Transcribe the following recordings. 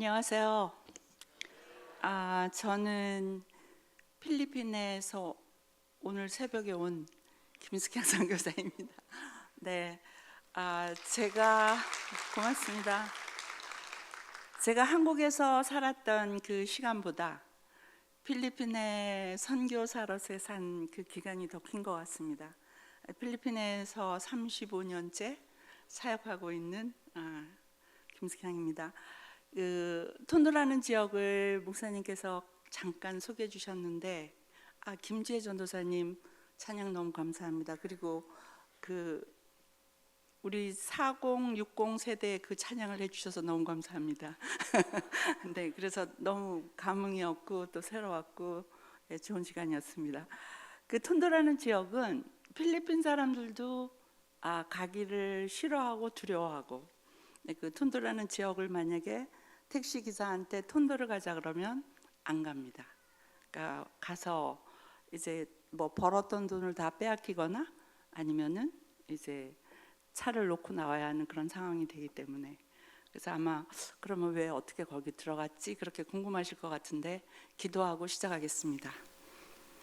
안녕하세요. 저는 필리핀에서 오늘 새벽에 온 김숙향 선교사입니다. 네, 제가 고맙습니다. 제가 한국에서 살았던 그 시간보다 필리핀에 선교사로서 산 그 기간이 더 긴 것 같습니다. 필리핀에서 35년째 사역하고 있는 김숙향입니다. 톤도라는 지역을 목사님께서 잠깐 소개해 주셨는데, 김지혜 전도사님 찬양 너무 감사합니다. 그리고 우리 40, 60 세대의 그 찬양을 해주셔서 너무 감사합니다. 네, 그래서 너무 감흥이었고 또 새로웠고 좋은 시간이었습니다. 그 톤도라는 지역은 필리핀 사람들도 가기를 싫어하고 두려워하고, 그 톤도라는 지역을 만약에 택시 기사한테 톤도를 가자 그러면 안 갑니다. 그러니까 가서 이제 뭐 벌었던 돈을 다 빼앗기거나 아니면은 이제 차를 놓고 나와야 하는 그런 상황이 되기 때문에, 그래서 아마 그러면 왜 어떻게 거기 들어갔지 그렇게 궁금하실 것 같은데 기도하고 시작하겠습니다.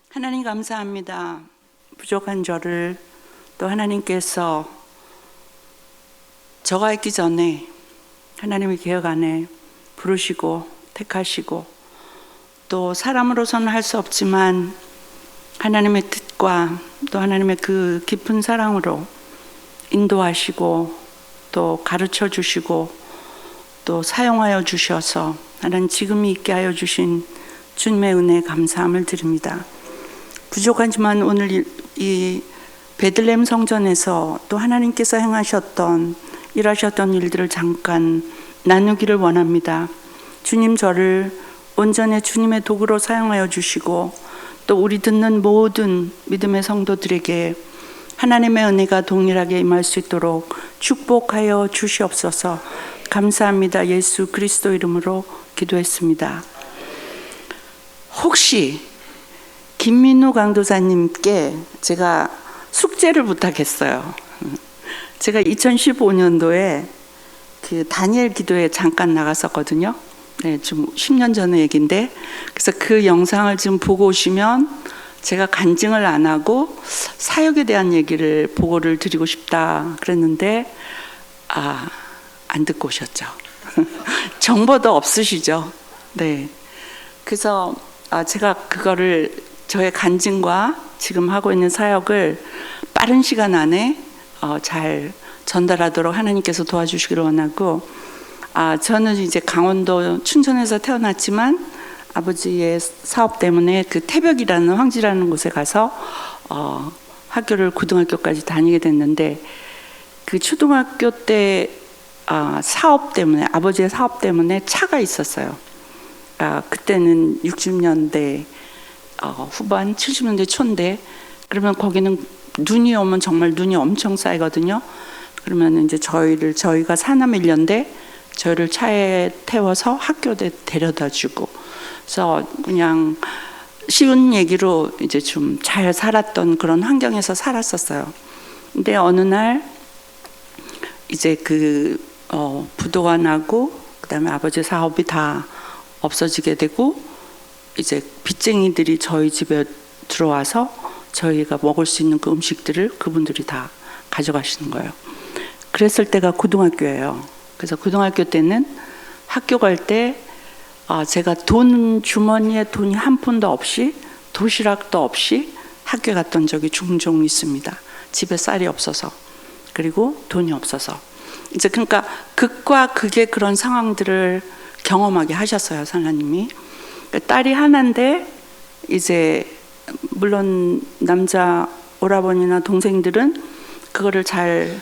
하나님 감사합니다. 부족한 저를 또 하나님께서 저가 있기 전에 하나님의 계획 안에 부르시고 택하시고, 또 사람으로서는 할 수 없지만 하나님의 뜻과 또 하나님의 그 깊은 사랑으로 인도하시고 또 가르쳐 주시고 또 사용하여 주셔서 하나님 지금이 있게 하여 주신 주님의 은혜에 감사함을 드립니다. 부족하지만 오늘 이 베들레헴 성전에서 또 하나님께서 행하셨던 일하셨던 일들을 잠깐 나누기를 원합니다. 주님, 저를 온전히 주님의 도구로 사용하여 주시고 또 우리 듣는 모든 믿음의 성도들에게 하나님의 은혜가 동일하게 임할 수 있도록 축복하여 주시옵소서. 감사합니다. 예수 그리스도 이름으로 기도했습니다. 혹시 김민우 강도사님께 제가 숙제를 부탁했어요. 제가 2015년도에 그 다니엘 기도에 잠깐 나갔었거든요. 네, 좀 10년 전의 얘기인데, 그래서 그 영상을 지금 보고 오시면 제가 간증을 안 하고 사역에 대한 얘기를 보고를 드리고 싶다 그랬는데 안 듣고 오셨죠. 정보도 없으시죠. 네. 그래서 제가 그거를 저의 간증과 지금 하고 있는 사역을 빠른 시간 안에 잘 전달하도록 하나님께서 도와주시기를 원하고, 저는 이제 강원도 춘천에서 태어났지만 아버지의 사업 때문에 그 태벽이라는 황지라는 곳에 가서 학교를 고등학교까지 다니게 됐는데, 그 초등학교 때 사업 때문에, 아버지의 사업 때문에 차가 있었어요. 그때는 60년대 후반 70년대 초인데, 그러면 거기는 눈이 오면 정말 눈이 엄청 쌓이거든요. 그러면 이제 저희가 사남일녀인데 저희를 차에 태워서 학교에 데려다 주고, 그래서 그냥 쉬운 얘기로 이제 좀 잘 살았던 그런 환경에서 살았었어요. 근데 어느 날 이제 부도가 나고 그다음에 아버지 사업이 다 없어지게 되고, 이제 빚쟁이들이 저희 집에 들어와서 저희가 먹을 수 있는 그 음식들을 그분들이 다 가져가시는 거예요. 그랬을 때가 고등학교예요. 그래서 고등학교 때는 학교 갈 때 제가 주머니에 돈이 한 푼도 없이, 도시락도 없이 학교에 갔던 적이 종종 있습니다. 집에 쌀이 없어서, 그리고 돈이 없어서. 이제 그러니까 극과 극의 그런 상황들을 경험하게 하셨어요, 하나님이. 딸이 하나인데 이제 물론 남자 오라버니나 동생들은 그거를 잘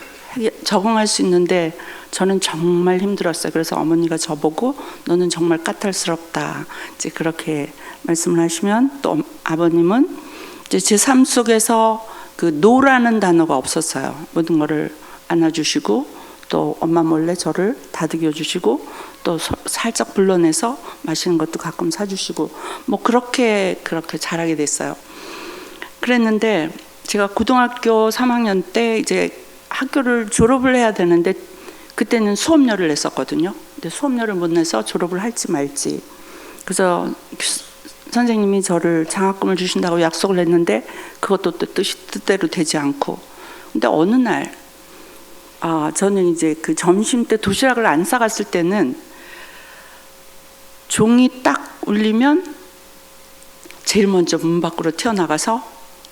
적응할 수 있는데 저는 정말 힘들었어요. 그래서 어머니가 저보고 너는 정말 까탈스럽다 이제 그렇게 말씀을 하시면, 또 아버님은 이제 제 삶 속에서 그 노라는 단어가 없었어요. 모든 거를 안아주시고 또 엄마 몰래 저를 다독여 주시고 또 살짝 불러내서 마시는 것도 가끔 사주시고, 뭐 그렇게 자라게 됐어요. 그랬는데 제가 고등학교 3학년 때 이제 학교를 졸업을 해야 되는데, 그때는 수업료를 냈었거든요. 근데 수업료를 못 내서 졸업을 할지 말지. 그래서 선생님이 저를 장학금을 주신다고 약속을 했는데 그것도 또 뜻대로 되지 않고. 근데 어느 날 저는 이제 그 점심 때 도시락을 안 싸갔을 때는 종이 딱 울리면 제일 먼저 문 밖으로 튀어나가서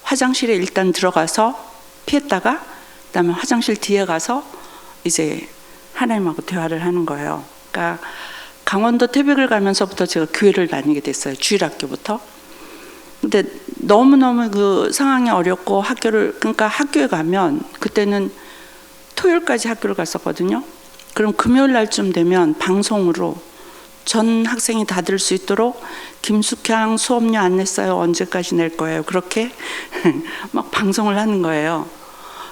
화장실에 일단 들어가서 피했다가 그다음에 화장실 뒤에 가서 이제 하나님하고 대화를 하는 거예요. 그러니까 강원도 태백을 가면서부터 제가 교회를 다니게 됐어요. 주일학교부터. 근데 너무너무 그 상황이 어렵고 그러니까 학교에 가면 그때는 토요일까지 학교를 갔었거든요. 그럼 금요일 날쯤 되면 방송으로 전 학생이 다 들을 수 있도록 김숙향 수업료 안 냈어요. 언제까지 낼 거예요? 그렇게 막 방송을 하는 거예요.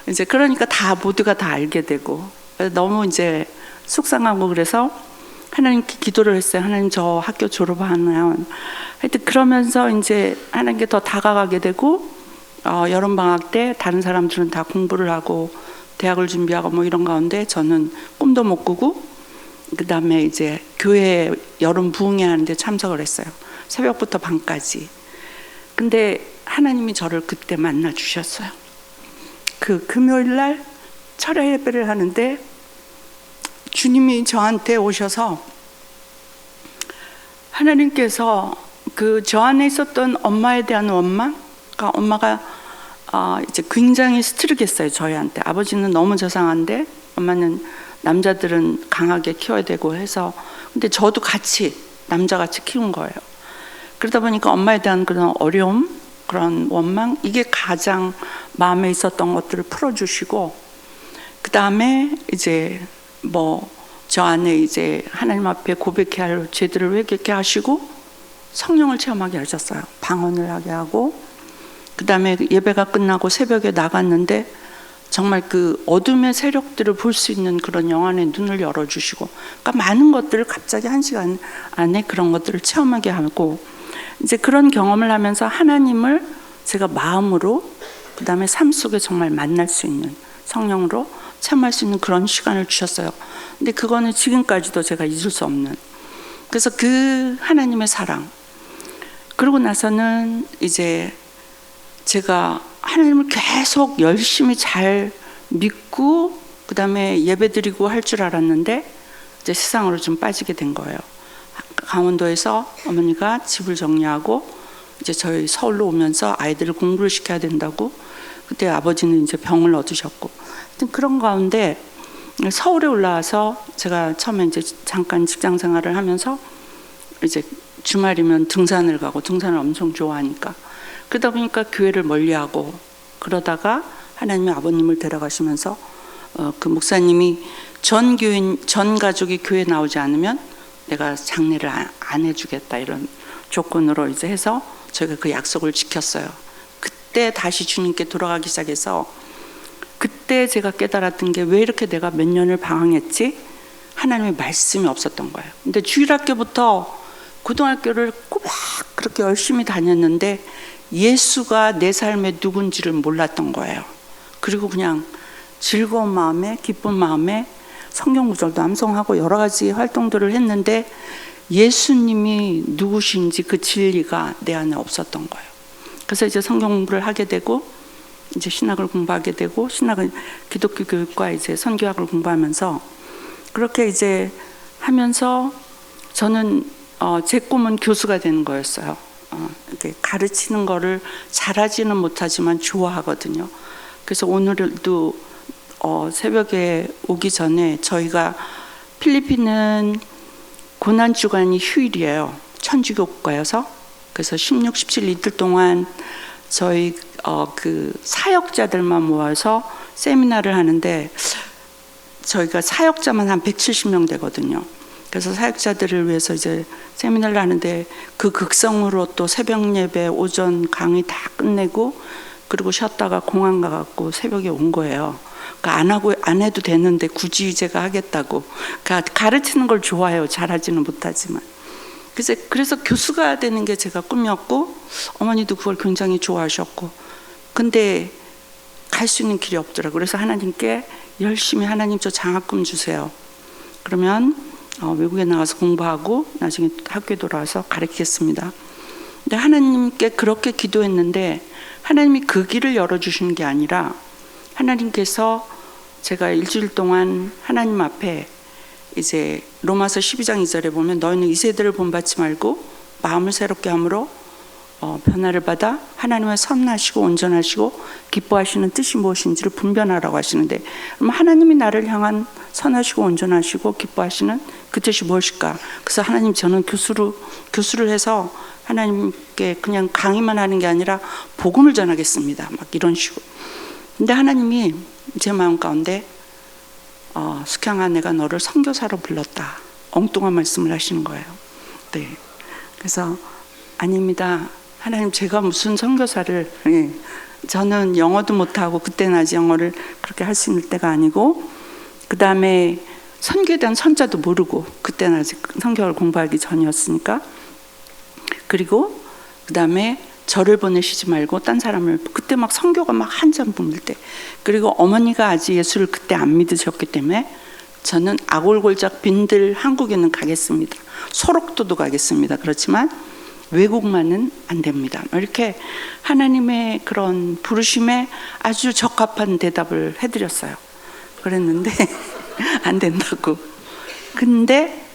이제 그러니까 모두가 다 알게 되고 너무 이제 속상하고 그래서 하나님께 기도를 했어요. 하나님 저 학교 졸업하면 하여튼 그러면서 이제 하나님께 더 다가가게 되고 여름 방학 때 다른 사람들은 다 공부를 하고 대학을 준비하고 뭐 이런 가운데 저는 꿈도 못 꾸고 그 다음에 이제 교회 여름 부흥회 하는데 참석을 했어요. 새벽부터 밤까지. 근데 하나님이 저를 그때 만나 주셨어요. 그 금요일 날 철야 예배를 하는데 주님이 저한테 오셔서 하나님께서 그 저 안에 있었던 엄마에 대한 원망, 그러니까 엄마가 이제 굉장히 스트릭했어요. 저희한테. 아버지는 너무 저상한데 엄마는 남자들은 강하게 키워야 되고 해서, 근데 저도 같이 남자같이 키운 거예요. 그러다 보니까 엄마에 대한 그런 어려움, 그런 원망, 이게 가장 마음에 있었던 것들을 풀어주시고, 그 다음에 이제 저 안에 이제 하나님 앞에 고백해야 할 죄들을 회개케 하시고 성령을 체험하게 하셨어요. 방언을 하게 하고, 그 다음에 예배가 끝나고 새벽에 나갔는데 정말 그 어둠의 세력들을 볼 수 있는 그런 영안의 눈을 열어주시고, 그러니까 많은 것들을 갑자기 1시간 안에 그런 것들을 체험하게 하고, 이제 그런 경험을 하면서 하나님을 제가 마음으로, 그 다음에 삶 속에 정말 만날 수 있는, 성령으로 체험할 수 있는 그런 시간을 주셨어요. 근데 그거는 지금까지도 제가 잊을 수 없는, 그래서 그 하나님의 사랑, 그러고 나서는 이제 제가 하나님을 계속 열심히 잘 믿고 그 다음에 예배드리고 할 줄 알았는데 이제 세상으로 좀 빠지게 된 거예요. 강원도에서 어머니가 집을 정리하고 이제 저희 서울로 오면서 아이들을 공부를 시켜야 된다고, 그때 아버지는 이제 병을 얻으셨고, 하여튼 그런 가운데 서울에 올라와서 제가 처음에 이제 잠깐 직장 생활을 하면서 이제 주말이면 등산을 가고, 등산을 엄청 좋아하니까 그러다 보니까 교회를 멀리하고, 그러다가 하나님이 아버님을 데려가시면서 그 목사님이 전 가족이 교회 나오지 않으면 내가 장례를 안 해주겠다, 이런 조건으로 이제 해서 저희가 그 약속을 지켰어요. 그때 다시 주님께 돌아가기 시작해서 그때 제가 깨달았던 게, 왜 이렇게 내가 몇 년을 방황했지? 하나님의 말씀이 없었던 거예요. 근데 주일학교부터 고등학교를 꼬박 그렇게 열심히 다녔는데 예수가 내 삶의 누군지를 몰랐던 거예요. 그리고 그냥 즐거운 마음에, 기쁜 마음에 성경 구절도 암송하고 여러 가지 활동들을 했는데 예수님이 누구신지 그 진리가 내 안에 없었던 거예요. 그래서 이제 성경 공부를 하게 되고 이제 신학을 공부하게 되고, 기독교 교육과 이제 선교학을 공부하면서 그렇게 이제 하면서 저는 제 꿈은 교수가 되는 거였어요. 이렇게 가르치는 거를 잘하지는 못하지만 좋아하거든요. 그래서 오늘도 새벽에 오기 전에 저희가 필리핀은 고난주간이 휴일이에요. 천주교 국가여서. 그래서 16, 17 이틀 동안 저희 그 사역자들만 모아서 세미나를 하는데 저희가 사역자만 한 170명 되거든요. 그래서 사역자들을 위해서 이제 세미나를 하는데 그 극성으로 또 새벽 예배, 오전 강의 다 끝내고 그리고 쉬었다가 공항 가갖고 새벽에 온 거예요. 그러니까 안 해도 되는데 굳이 제가 하겠다고. 그러니까 가르치는 걸 좋아해요. 잘하지는 못하지만. 그래서 교수가 되는 게 제가 꿈이었고, 어머니도 그걸 굉장히 좋아하셨고, 근데 갈 수 있는 길이 없더라고요. 그래서 하나님께 열심히, 하나님 저 장학금 주세요. 그러면 외국에 나가서 공부하고 나중에 학교에 돌아와서 가르치겠습니다. 근데 하나님께 그렇게 기도했는데 하나님이 그 길을 열어주시는 게 아니라 하나님께서 제가 일주일 동안 하나님 앞에 이제 로마서 12장 2절에 보면 너희는 이 세대를 본받지 말고 마음을 새롭게 함으로 변화를 받아 하나님의 선하시고 온전하시고 기뻐하시는 뜻이 무엇인지를 분별하라고 하시는데, 그럼 하나님이 나를 향한 선하시고 온전하시고 기뻐하시는 그 뜻이 무엇일까? 그래서 하나님, 저는 교수를 해서 하나님께 그냥 강의만 하는 게 아니라 복음을 전하겠습니다. 막 이런 식으로. 근데 하나님이 제 마음 가운데 숙향아, 내가 너를 선교사로 불렀다. 엉뚱한 말씀을 하시는 거예요. 네. 그래서 아닙니다. 하나님, 제가 무슨 선교사를, 저는 영어도 못하고 그때는 아직 영어를 그렇게 할 수 있는 때가 아니고, 그 다음에 선교에 대한 선자도 모르고, 그때는 아직 선교를 공부하기 전이었으니까. 그리고 그 다음에 저를 보내시지 말고 딴 사람을, 그때 막 선교가 막 한참 붐빌 때, 그리고 어머니가 아직 예수를 그때 안 믿으셨기 때문에 저는 아골골짝 빈들 한국에는 가겠습니다. 소록도도 가겠습니다. 그렇지만 외국만은 안 됩니다. 이렇게 하나님의 그런 부르심에 아주 적합한 대답을 해드렸어요. 그랬는데 안 된다고. 근데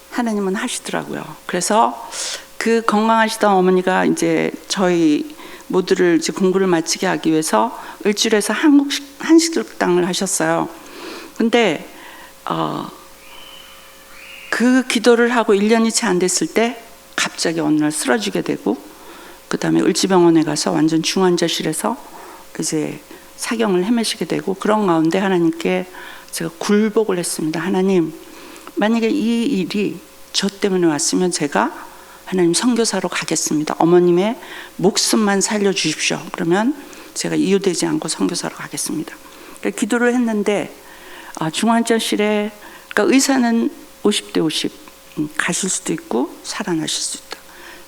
하나님은 하시더라고요. 그래서 그 건강하시던 어머니가 이제 저희 모두를 이제 공부를 마치게 하기 위해서 일주일에서 한식식당을 하셨어요. 근데 그 기도를 하고 1년이 채 안 됐을 때 갑자기 어느 날 쓰러지게 되고, 그 다음에 을지병원에 가서 완전 중환자실에서 이제 사경을 헤매시게 되고, 그런 가운데 하나님께 제가 굴복을 했습니다. 하나님, 만약에 이 일이 저 때문에 왔으면 제가 하나님 선교사로 가겠습니다. 어머님의 목숨만 살려주십시오. 그러면 제가 이유되지 않고 선교사로 가겠습니다. 그러니까 기도를 했는데 중환자실에, 그러니까 의사는 50대 50 가실 수도 있고 살아나실 수 있다.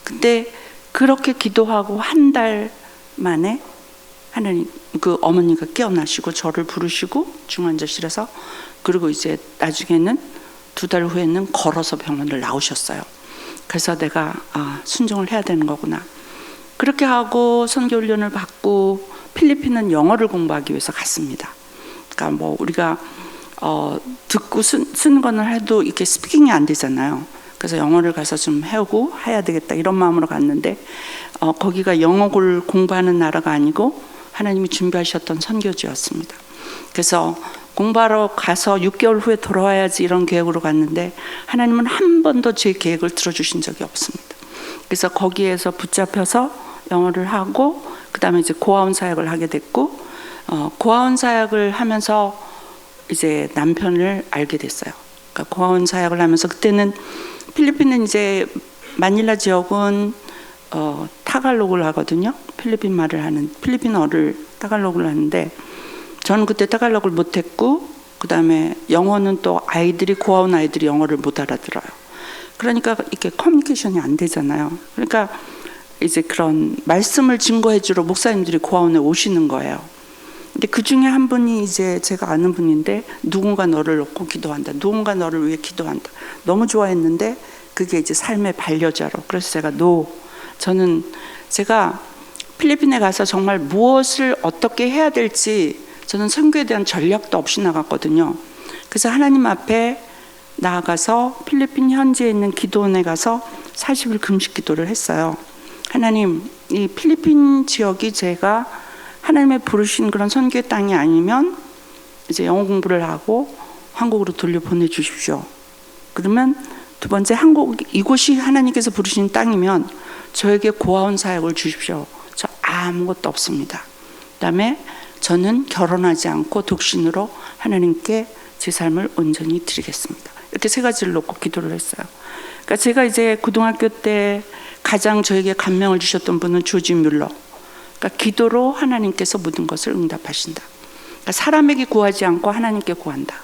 근데 그렇게 기도하고 한 달 만에 하나님, 그 어머니가 깨어나시고 저를 부르시고 중환자실에서, 그리고 이제 나중에는 2달 후에는 걸어서 병원을 나오셨어요. 그래서 내가 순종을 해야 되는 거구나. 그렇게 하고 선교 훈련을 받고 필리핀은 영어를 공부하기 위해서 갔습니다. 그러니까 뭐 우리가 듣고 쓰는 거는 해도 이렇게 스피킹이 안 되잖아요. 그래서 영어를 가서 좀 해오고 해야 되겠다 이런 마음으로 갔는데, 거기가 영어를 공부하는 나라가 아니고 하나님이 준비하셨던 선교지였습니다. 그래서 공부하러 가서 6개월 후에 돌아와야지 이런 계획으로 갔는데 하나님은 한 번도 제 계획을 들어주신 적이 없습니다. 그래서 거기에서 붙잡혀서 영어를 하고, 그 다음에 이제 고아원 사역을 하게 됐고, 고아원 사역을 하면서 이제 남편을 알게 됐어요. 그러니까 고아원 사역을 하면서, 그때는 필리핀은 이제 마닐라 지역은 타갈록을 하거든요. 필리핀 말을 하는, 필리핀어를 타갈록을 하는데 저는 그때 타갈록을 못했고, 그 다음에 영어는 또 아이들이, 고아원 아이들이 영어를 못 알아들어요. 그러니까 이렇게 커뮤니케이션이 안 되잖아요. 그러니까 이제 그런 말씀을 증거해 주러 목사님들이 고아원에 오시는 거예요. 근데 그 중에 한 분이 이제 제가 아는 분인데, 누군가 너를 놓고 기도한다, 누군가 너를 위해 기도한다. 너무 좋아했는데 그게 이제 삶의 반려자로. 그래서 제가 저는 제가 필리핀에 가서 정말 무엇을 어떻게 해야 될지, 저는 선교에 대한 전략도 없이 나갔거든요. 그래서 하나님 앞에 나아가서 필리핀 현지에 있는 기도원에 가서 40일 금식 기도를 했어요. 하나님, 이 필리핀 지역이 제가 하나님의 부르신 그런 선교의 땅이 아니면 이제 영어 공부를 하고 한국으로 돌려보내 주십시오. 그러면 두 번째, 이곳이 하나님께서 부르신 땅이면 저에게 고아원 사역을 주십시오. 저 아무것도 없습니다. 그다음에 저는 결혼하지 않고 독신으로 하나님께 제 삶을 온전히 드리겠습니다. 이렇게 3가지를 놓고 기도를 했어요. 그러니까 제가 이제 고등학교 때 가장 저에게 감명을 주셨던 분은 조지 뮬러. 그러니까 기도로 하나님께서 모든 것을 응답하신다. 그러니까 사람에게 구하지 않고 하나님께 구한다.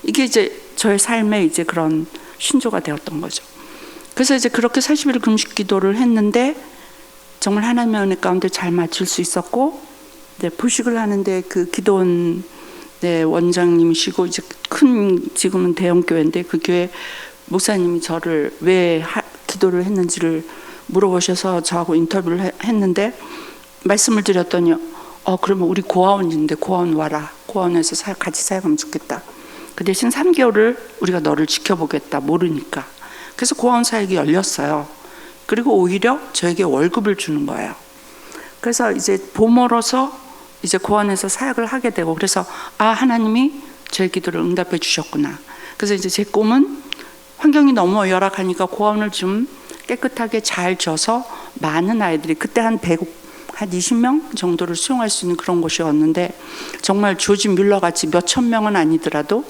이게 이제 저의 삶의 이제 그런 신조가 되었던 거죠. 그래서 이제 그렇게 40일 금식 기도를 했는데 정말 하나님의 은혜 가운데 잘 마칠 수 있었고, 네, 부식을 하는데 그 기도원 원장님이시고, 이제 큰 지금은 대형 교회인데 그 교회 목사님이 저를 왜 기도를 했는지를 물어보셔서 저하고 인터뷰를 했는데 말씀을 드렸더니 그러면 우리 고아원인데 고아원 와라. 고아원에서 같이 사역하면 좋겠다. 그 대신 3개월을 우리가 너를 지켜보겠다. 모르니까. 그래서 고아원 사역이 열렸어요. 그리고 오히려 저에게 월급을 주는 거예요. 그래서 이제 봄으로서 이제 고아원에서 사역을 하게 되고, 그래서 하나님이 저의 기도를 응답해 주셨구나. 그래서 이제 제 꿈은 환경이 너무 열악하니까 고아원을 좀 깨끗하게 잘 져서 많은 아이들이, 그때 한 20명 정도를 수용할 수 있는 그런 곳이었는데, 정말 조지 뮬러 같이 몇천 명은 아니더라도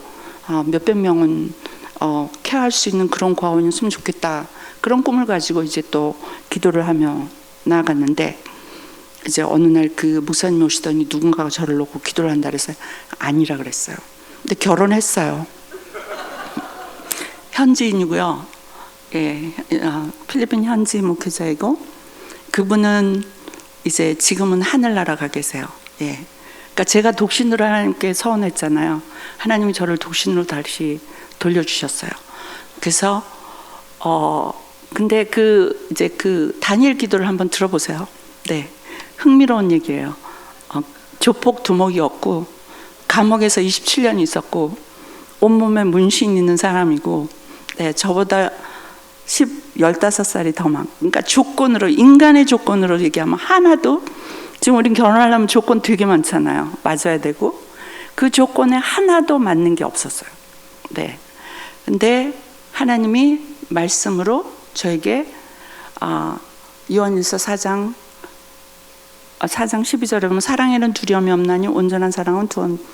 몇백 명은 케어할 수 있는 그런 고아원이었으면 좋겠다. 그런 꿈을 가지고 이제 또 기도를 하며 나아갔는데, 이제 어느 날 그 목사님이 오시더니 누군가가 저를 놓고 기도를 한다 그래서 아니라 그랬어요. 근데 결혼했어요. 현지인이고요. 예, 필리핀 현지 목회자이고, 그분은 이제 지금은 하늘나라 가 계세요. 예. 그러니까 제가 독신으로 하나님께 서원했잖아요. 하나님이 저를 독신으로 다시 돌려주셨어요. 그래서 근데 이제 그 다니엘 기도를 한번 들어보세요. 네, 흥미로운 얘기예요. 조폭 두목이었고 감옥에서 27년 있었고 온몸에 문신 있는 사람이고, 네, 저보다 15살이 더 많고, 그러니까 조건으로, 인간의 조건으로 얘기하면 하나도, 지금 우린 결혼하려면 조건 되게 많잖아요. 맞아야 되고, 그 조건에 하나도 맞는 게 없었어요. 네. 근데 하나님이 말씀으로 저에게 요한일서 4장 12절에 보면 사랑에는 두려움이 없나니 온전한 사랑은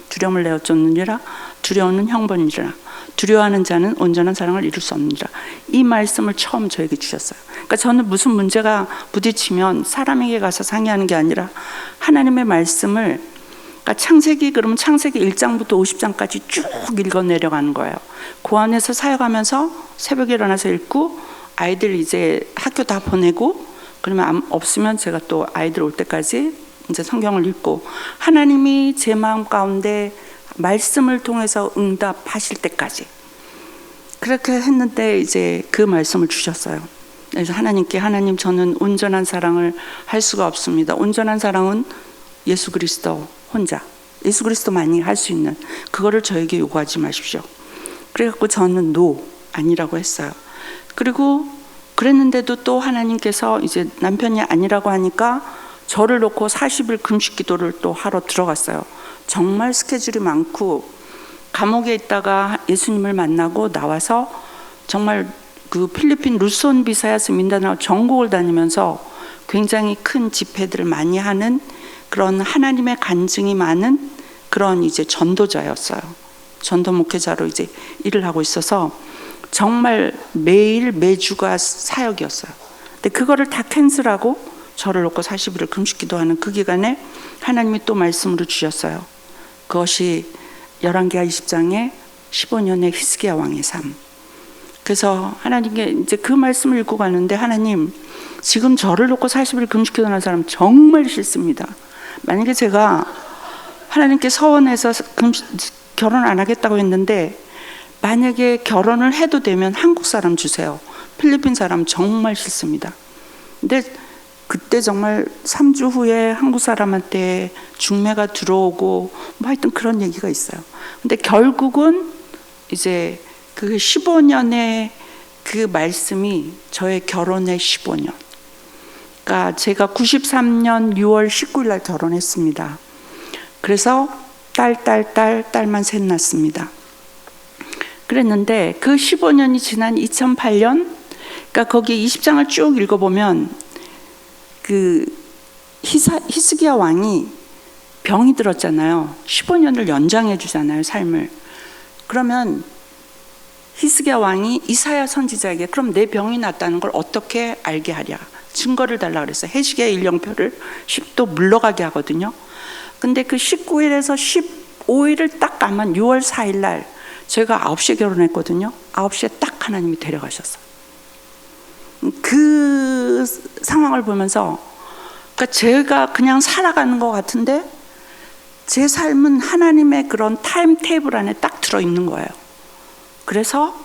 두려움을 내어 쫓느니라. 두려움은 형벌이니라. 두려워하는 자는 온전한 사랑을 이룰 수 없느니라. 이 말씀을 처음 저에게 주셨어요. 그러니까 저는 무슨 문제가 부딪히면 사람에게 가서 상의하는 게 아니라 하나님의 말씀을, 그러니까 창세기, 그러면 창세기 1장부터 50장까지 쭉 읽어 내려가는 거예요. 그 안에서 사역하면서 새벽에 일어나서 읽고, 아이들 이제 학교 다 보내고, 그러면 없으면 제가 또 아이들 올 때까지 이제 성경을 읽고, 하나님이 제 마음 가운데 말씀을 통해서 응답하실 때까지 그렇게 했는데, 이제 그 말씀을 주셨어요. 그래서 하나님께, 하나님, 저는 온전한 사랑을 할 수가 없습니다. 온전한 사랑은 예수 그리스도 혼자, 예수 그리스도만이 할 수 있는, 그거를 저에게 요구하지 마십시오. 그래갖고 저는 아니라고 했어요. 그리고 그랬는데도 또 하나님께서 이제 남편이 아니라고 하니까 저를 놓고 40일 금식 기도를 또 하러 들어갔어요. 정말 스케줄이 많고, 감옥에 있다가 예수님을 만나고 나와서 정말 그 필리핀 루손 비사야스 민다나오 전국을 다니면서 굉장히 큰 집회들을 많이 하는 그런 하나님의 간증이 많은 그런 이제 전도자였어요. 전도 목회자로 이제 일을 하고 있어서 정말 매일 매주가 사역이었어요. 근데 그거를 다 캔슬하고 저를 놓고 40일을 금식 기도하는 그 기간에 하나님이 또 말씀으로 주셨어요. 그것이 열왕기하 20장에 15년의 히스기야 왕의 삶. 그래서 하나님께 이제 그 말씀을 읽고 가는데, 하나님, 지금 저를 놓고 40일 금식 기도하는 사람 정말 싫습니다. 만약에 제가 하나님께 서원해서 결혼 안 하겠다고 했는데, 만약에 결혼을 해도 되면 한국 사람 주세요. 필리핀 사람 정말 싫습니다. 근데 그때 정말 3주 후에 한국 사람한테 중매가 들어오고 뭐 하여튼 그런 얘기가 있어요. 근데 결국은 이제 그 15년의 그 말씀이 저의 결혼의 15년. 그러니까 제가 93년 6월 19일 날 결혼했습니다. 그래서 딸만 셋 낳았습니다. 그랬는데 그 15년이 지난 2008년, 그러니까 거기 20장을 쭉 읽어보면 그 히스기야 왕이 병이 들었잖아요. 15년을 연장해 주잖아요, 삶을. 그러면 히스기야 왕이 이사야 선지자에게, 그럼 내 병이 낫다는 걸 어떻게 알게 하랴, 증거를 달라 그랬어요. 해시계야 일령표를 10도 물러가게 하거든요. 근데 그 19일에서 15일을 딱 가면 6월 4일 날 저희가 9시에 결혼했거든요. 9시에 딱 하나님이 데려가셨어요. 그 상황을 보면서, 그러니까 제가 그냥 살아가는 것 같은데 제 삶은 하나님의 그런 타임 테이블 안에 딱 들어있는 거예요. 그래서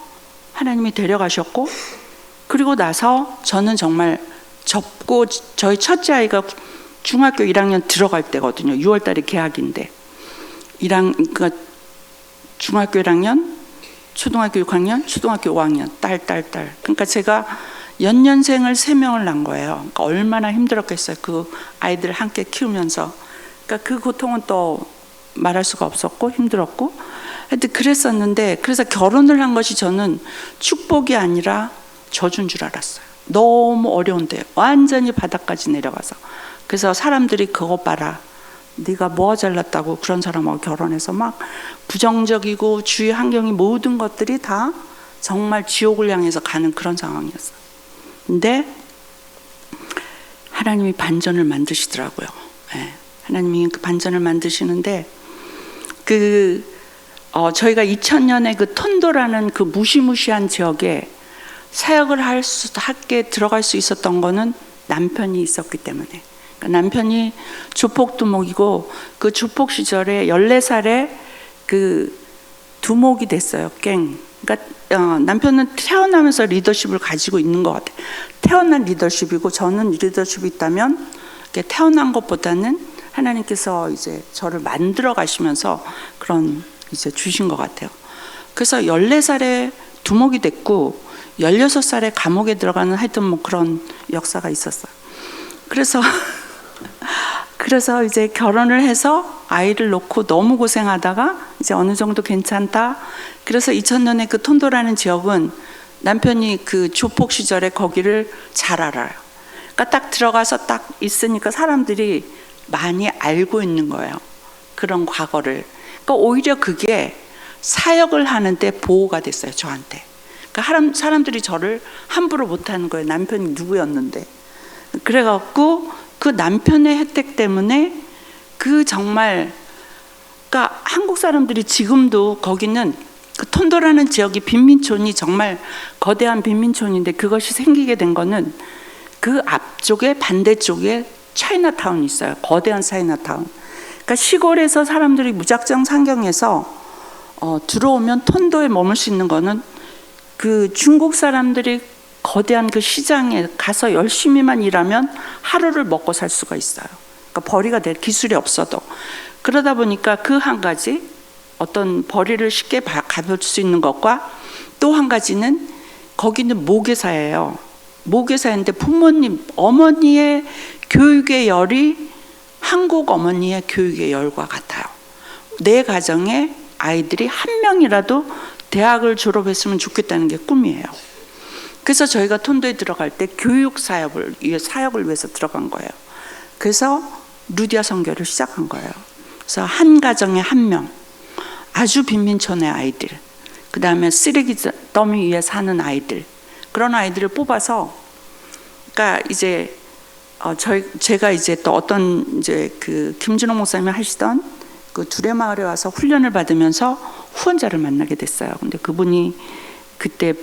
하나님이 데려가셨고, 그리고 나서 저는 정말 접고, 저희 첫째 아이가 중학교 1학년 들어갈 때거든요. 6월 달에 개학인데, 그러니까 중학교 1학년, 초등학교 6학년, 초등학교 5학년, 딸. 그러니까 제가 연년생을 3명을 낳은 거예요. 그러니까 얼마나 힘들었겠어요. 그 아이들을 함께 키우면서. 그러니까 그 고통은 또 말할 수가 없었고 힘들었고, 하여튼 그랬었는데, 그래서 결혼을 한 것이 저는 축복이 아니라 저주인 줄 알았어요. 너무 어려운데 완전히 바닥까지 내려가서. 그래서 사람들이 그거 봐라, 네가 뭐가 잘났다고 그런 사람하고 결혼해서 막 부정적이고 주위 환경이 모든 것들이 다 정말 지옥을 향해서 가는 그런 상황이었어요. 근데 하나님이 반전을 만드시더라고요. 네. 하나님이 그 반전을 만드시는데, 저희가 2000년에 그 톤도라는 그 무시무시한 지역에 사역을 하게 들어갈 수 있었던 거는 남편이 있었기 때문에. 그러니까 남편이 조폭 두목이고, 그 조폭 시절에 14살에 그 두목이 됐어요. 갱. 그러니까 남편은 태어나면서 리더십을 가지고 있는 것 같아요. 태어난 리더십이고, 저는 리더십이 있다면 태어난 것보다는 하나님께서 이제 저를 만들어 가시면서 그런 이제 주신 것 같아요. 그래서 14살에 두목이 됐고 16살에 감옥에 들어가는 하여튼 뭐 그런 역사가 있었어요. 그래서 이제 결혼을 해서 아이를 놓고 너무 고생하다가 이제 어느 정도 괜찮다. 그래서 2000년에 그 톤도라는 지역은 남편이 그 조폭 시절에 거기를 잘 알아요. 그러니까 딱 들어가서 딱 있으니까 사람들이 많이 알고 있는 거예요. 그런 과거를. 그러니까 오히려 그게 사역을 하는데 보호가 됐어요, 저한테. 그러니까 사람들이 저를 함부로 못하는 거예요. 남편이 누구였는데. 그래갖고 그 남편의 혜택 때문에 그 정말, 그러니까 한국 사람들이 지금도 거기는 그 톤도라는 지역이 빈민촌이 정말 거대한 빈민촌인데, 그것이 생기게 된 거는 그 앞쪽에 반대쪽에 차이나타운이 있어요. 거대한 차이나타운. 그러니까 시골에서 사람들이 무작정 상경해서 들어오면 톤도에 머물 수 있는 거는 그 중국 사람들이 거대한 그 시장에 가서 열심히만 일하면 하루를 먹고 살 수가 있어요. 그러니까 벌이가 될 기술이 없어도. 그러다 보니까 그 한 가지, 어떤 벌이를 쉽게 가볼 수 있는 것과, 또 한 가지는 거기는 모계사예요. 모계사인데 부모님, 어머니의 교육의 열이 한국 어머니의 교육의 열과 같아요. 내 가정에 아이들이 한 명이라도 대학을 졸업했으면 좋겠다는 게 꿈이에요. 그래서 저희가 톤도에 들어갈 때 교육 사역을 위해서 들어간 거예요. 그래서 루디아 선교를 시작한 거예요. 그래서 한 가정에 한 명, 아주 빈민촌의 아이들, 그 다음에 쓰레기 더미 위에 사는 아이들, 그런 아이들을 뽑아서, 그러니까 이제 제가 이제 또 어떤 이제 그 김준호 목사님이 하시던 그 두레마을에 와서 훈련을 받으면서 후원자를 만나게 됐어요. 근데 그분이 그때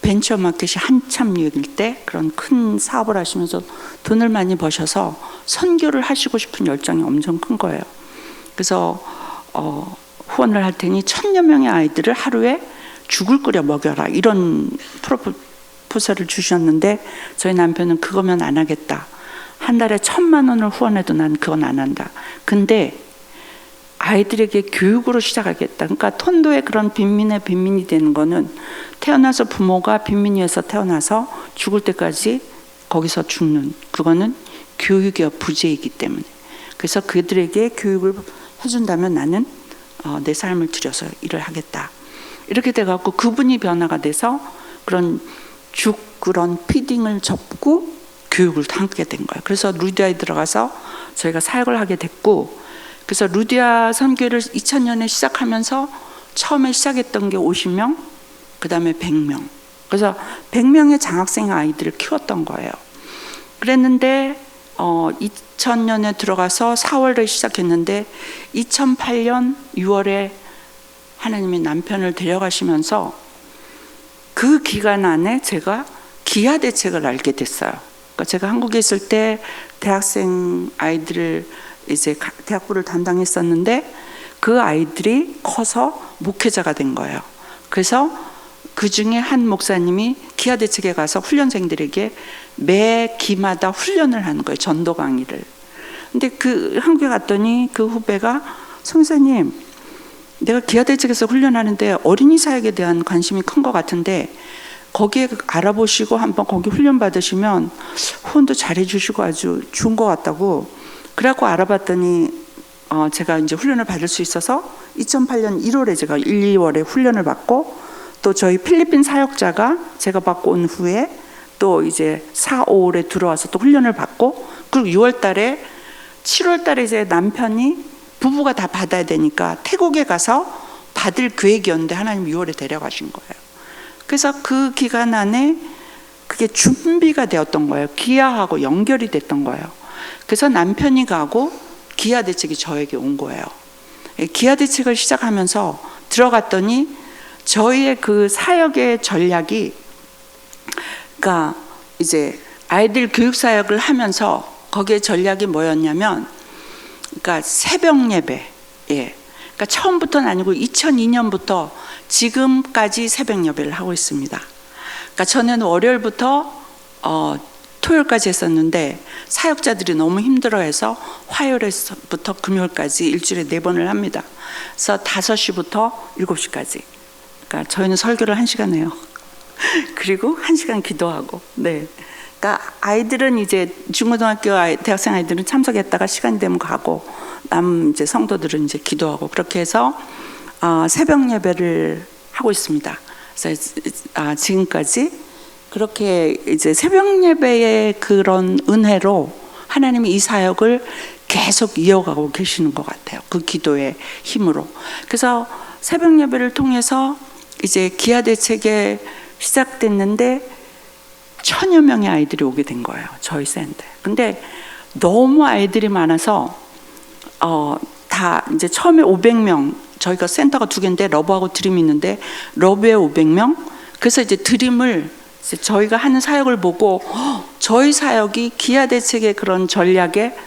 벤처마켓이 한참 유행일 때 그런 큰 사업을 하시면서 돈을 많이 버셔서 선교를 하시고 싶은 열정이 엄청 큰 거예요. 그래서 후원을 할 테니 1000여 명의 아이들을 하루에 죽을 끓여 먹여라, 이런 프로포설을 주셨는데, 저희 남편은 그거면 안 하겠다. 한 달에 1000만 원을 후원해도 난 그건 안 한다. 근데 아이들에게 교육으로 시작하겠다. 그러니까 톤도의 그런 빈민이 되는 거는, 태어나서 부모가 빈민위에서 태어나서 죽을 때까지 거기서 죽는, 그거는 교육의 부재이기 때문에. 그래서 그들에게 교육을 해준다면 나는 내 삶을 들여서 일을 하겠다. 이렇게 돼갖고 그분이 변화가 돼서 그런 그런 피딩을 접고 교육을 함께 된 거예요. 그래서 루디아에 들어가서 저희가 사역을 하게 됐고, 그래서 루디아 선교를 2000년에 시작하면서 처음에 시작했던 게 50명, 그 다음에 100명. 그래서 100명의 장학생 아이들을 키웠던 거예요. 그랬는데 2000년에 들어가서 4월에 시작했는데 2008년 6월에 하나님이 남편을 데려가시면서 그 기간 안에 제가 기아 대책을 알게 됐어요. 그러니까 제가 한국에 있을 때 대학생 아이들을 이제 대학부를 담당했었는데 그 아이들이 커서 목회자가 된 거예요. 그래서 그 중에 한 목사님이 기아 대책에 가서 훈련생들에게 매 기마다 훈련을 하는 거예요. 전도 강의를. 근데 그 한국에 갔더니 그 후배가 성사님, 내가 기아 대책에서 훈련하는데 어린이 사역에 대한 관심이 큰 것 같은데 거기에 알아보시고 한번 거기 훈련 받으시면 후원도 잘해주시고 아주 좋은 것 같다고. 그래갖고 알아봤더니 제가 이제 훈련을 받을 수 있어서 2008년 1월에 제가 1, 2월에 훈련을 받고 또 저희 필리핀 사역자가 제가 받고 온 후에 또 이제 4, 5월에 들어와서 또 훈련을 받고 그리고 6월 달에 7월 달에 이제 남편이 부부가 다 받아야 되니까 태국에 가서 받을 계획이었는데 하나님 6월에 데려가신 거예요. 그래서 그 기간 안에 그게 준비가 되었던 거예요. 기아하고 연결이 됐던 거예요. 그래서 남편이 가고 기아 대책이 저에게 온 거예요. 기아 대책을 시작하면서 들어갔더니 저희의 그 사역의 전략이, 그러니까 이제 아이들 교육 사역을 하면서 거기에 전략이 뭐였냐면, 그러니까 새벽 예배, 그러니까 처음부터는 아니고 2002년부터 지금까지 새벽 예배를 하고 있습니다. 그러니까 전에는 월요일부터 토요일까지 했었는데 사역자들이 너무 힘들어해서 화요일부터 금요일까지 일주일에 4번을 합니다. 그래서 5시부터 7시까지. 그러니까 저희는 설교를 1시간 해요. 그리고 1시간 기도하고. 네. 그러니까 아이들은 이제 중고등학교 대학생 아이들은 참석했다가 시간이 되면 가고 남 이제 성도들은 이제 기도하고 그렇게 해서 새벽 예배를 하고 있습니다. 그래서 지금까지 그렇게 이제 새벽 예배의 그런 은혜로 하나님이 이 사역을 계속 이어가고 계시는 것 같아요. 그 기도의 힘으로. 그래서 새벽 예배를 통해서 이제 기아 대책에 시작됐는데 1000여 명의 아이들이 오게 된 거예요. 저희 센터에. 근데 너무 아이들이 많아서 다 이제 처음에 500명, 저희가 센터가 2개인데 러브하고 드림이 있는데 러브에 500명. 그래서 이제 드림을 이제 저희가 하는 사역을 보고 저희 사역이 기아 대책의 그런 전략에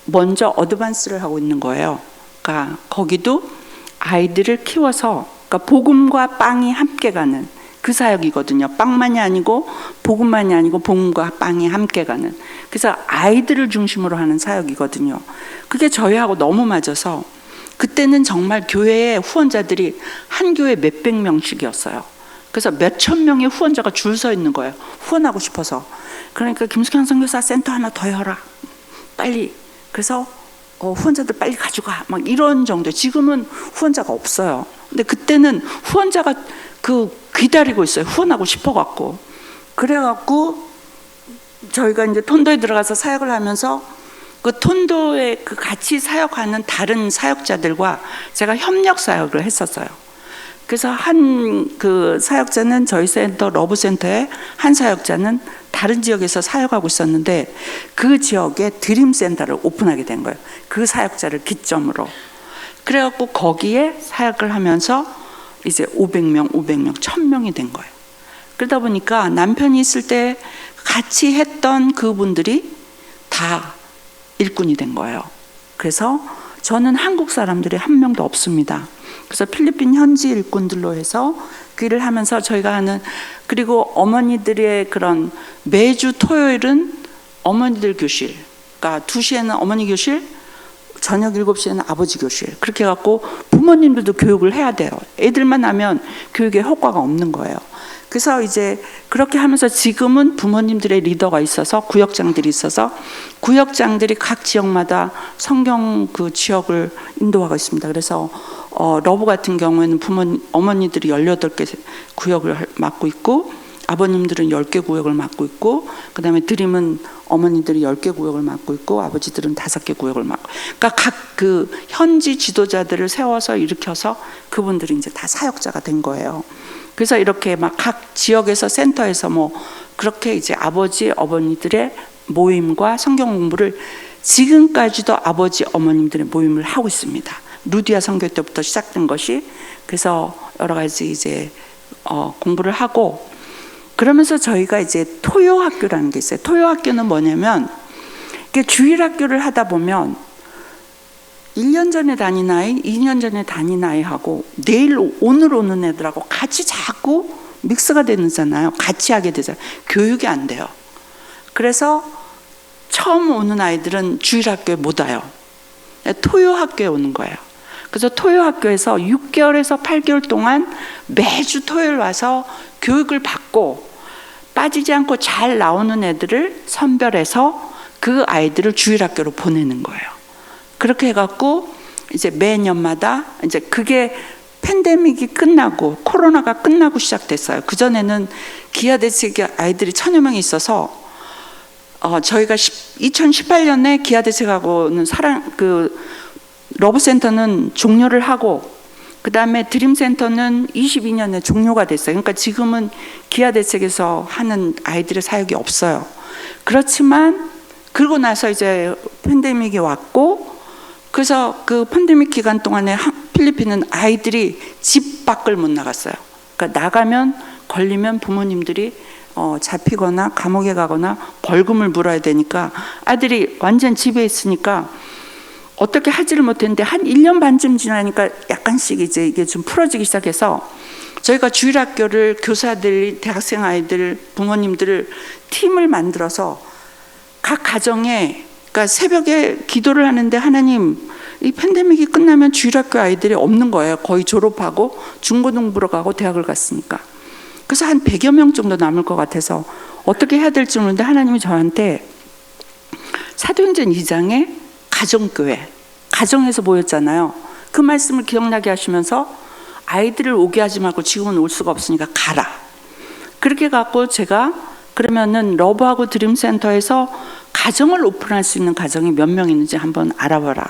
먼저 어드밴스를 하고 있는 거예요. 그러니까 거기도 아이들을 키워서, 그러니까 복음과 빵이 함께 가는 그 사역이거든요. 빵만이 아니고 복음만이 아니고 복음과 빵이 함께 가는. 그래서 아이들을 중심으로 하는 사역이거든요. 그게 저희하고 너무 맞아서 그때는 정말 교회에 후원자들이 한 교회 몇백 명씩이었어요. 그래서 몇천 명의 후원자가 줄 서 있는 거예요. 후원하고 싶어서. 그러니까 김숙현 선교사 센터 하나 더 열어. 빨리. 그래서 후원자들 빨리 가져가. 막 이런 정도. 지금은 후원자가 없어요. 근데 그때는 후원자가 기다리고 있어요. 후원하고 싶어갖고. 그래갖고 저희가 이제 톤도에 들어가서 사역을 하면서 그 톤도에 그 같이 사역하는 다른 사역자들과 제가 협력 사역을 했었어요. 그래서 한 그 사역자는 저희 센터 러브센터에, 한 사역자는 다른 지역에서 사역하고 있었는데 그 지역에 드림센터를 오픈하게 된 거예요. 그 사역자를 기점으로. 그래갖고 거기에 사역을 하면서 이제 500명, 1000명이 된 거예요. 그러다 보니까 남편이 있을 때 같이 했던 그분들이 다 일꾼이 된 거예요. 그래서 저는 한국 사람들이 한 명도 없습니다. 그래서 필리핀 현지 일꾼들로 해서 그 일을 하면서 저희가 하는, 그리고 어머니들의 그런 매주 토요일은 어머니들 교실, 그러니까 2시에는 어머니 교실, 저녁 7시에는 아버지 교실. 그렇게 해갖고 부모님들도 교육을 해야 돼요. 애들만 하면 교육에 효과가 없는 거예요. 그래서 이제 그렇게 하면서 지금은 부모님들의 리더가 있어서, 구역장들이 있어서 구역장들이 각 지역마다 성경 그 지역을 인도하고 있습니다. 그래서 러브 같은 경우에는 어머니들이 18개 구역을 맡고 있고, 아버님들은 10개 구역을 맡고 있고, 그 다음에 드림은 어머니들이 10개 구역을 맡고 있고, 아버지들은 5개 구역을 맡고, 그러니까 각 그 현지 지도자들을 세워서 일으켜서 그분들이 이제 다 사역자가 된 거예요. 그래서 이렇게 막 각 지역에서 센터에서 뭐 그렇게 이제 아버지 어머니들의 모임과 성경 공부를 지금까지도 아버지 어머님들의 모임을 하고 있습니다. 루디아 선교 때부터 시작된 것이. 그래서 여러 가지 이제 공부를 하고, 그러면서 저희가 이제 토요학교라는 게 있어요. 토요학교는 뭐냐면 주일 학교를 하다 보면 1년 전에 다닌 아이, 2년 전에 다닌 아이하고 오늘 오는 애들하고 같이 자꾸 믹스가 되잖아요. 같이 하게 되잖아요. 교육이 안 돼요. 그래서 처음 오는 아이들은 주일학교에 못 와요. 토요학교에 오는 거예요. 그래서 토요학교에서 6개월에서 8개월 동안 매주 토요일 와서 교육을 받고 빠지지 않고 잘 나오는 애들을 선별해서 그 아이들을 주일학교로 보내는 거예요. 그렇게 해갖고 이제 매년마다 이제 그게 팬데믹이 끝나고 코로나가 끝나고 시작됐어요. 그전에는 기아대책에 아이들이 1000여 명이 있어서 저희가 2018년에 기아대책하고는 러브센터는 종료를 하고 그 다음에 드림센터는 22년에 종료가 됐어요. 그러니까 지금은 기아대책에서 하는 아이들의 사역이 없어요. 그렇지만 그러고 나서 이제 팬데믹이 왔고 그래서 그 팬데믹 기간 동안에 필리핀은 아이들이 집 밖을 못 나갔어요. 그러니까 나가면 걸리면 부모님들이 잡히거나 감옥에 가거나 벌금을 물어야 되니까 아들이 완전 집에 있으니까 어떻게 하지를 못했는데 한 1년 반쯤 지나니까 약간씩 이제 이게 좀 풀어지기 시작해서 저희가 주일학교를 교사들, 대학생 아이들, 부모님들을 팀을 만들어서 각 가정에 그러니까 새벽에 기도를 하는데 하나님 이 팬데믹이 끝나면 주일학교 아이들이 없는 거예요. 거의 졸업하고 중고등부로 가고 대학을 갔으니까. 그래서 한 100여 명 정도 남을 것 같아서 어떻게 해야 될지 모르는데 하나님이 저한테 사도행전 2장에 가정교회, 가정에서 모였잖아요. 그 말씀을 기억나게 하시면서 아이들을 오게 하지 말고 지금은 올 수가 없으니까 가라. 그렇게 갖고 제가 그러면은 러브하고 드림센터에서 가정을 오픈할 수 있는 가정이 몇 명 있는지 한번 알아봐라.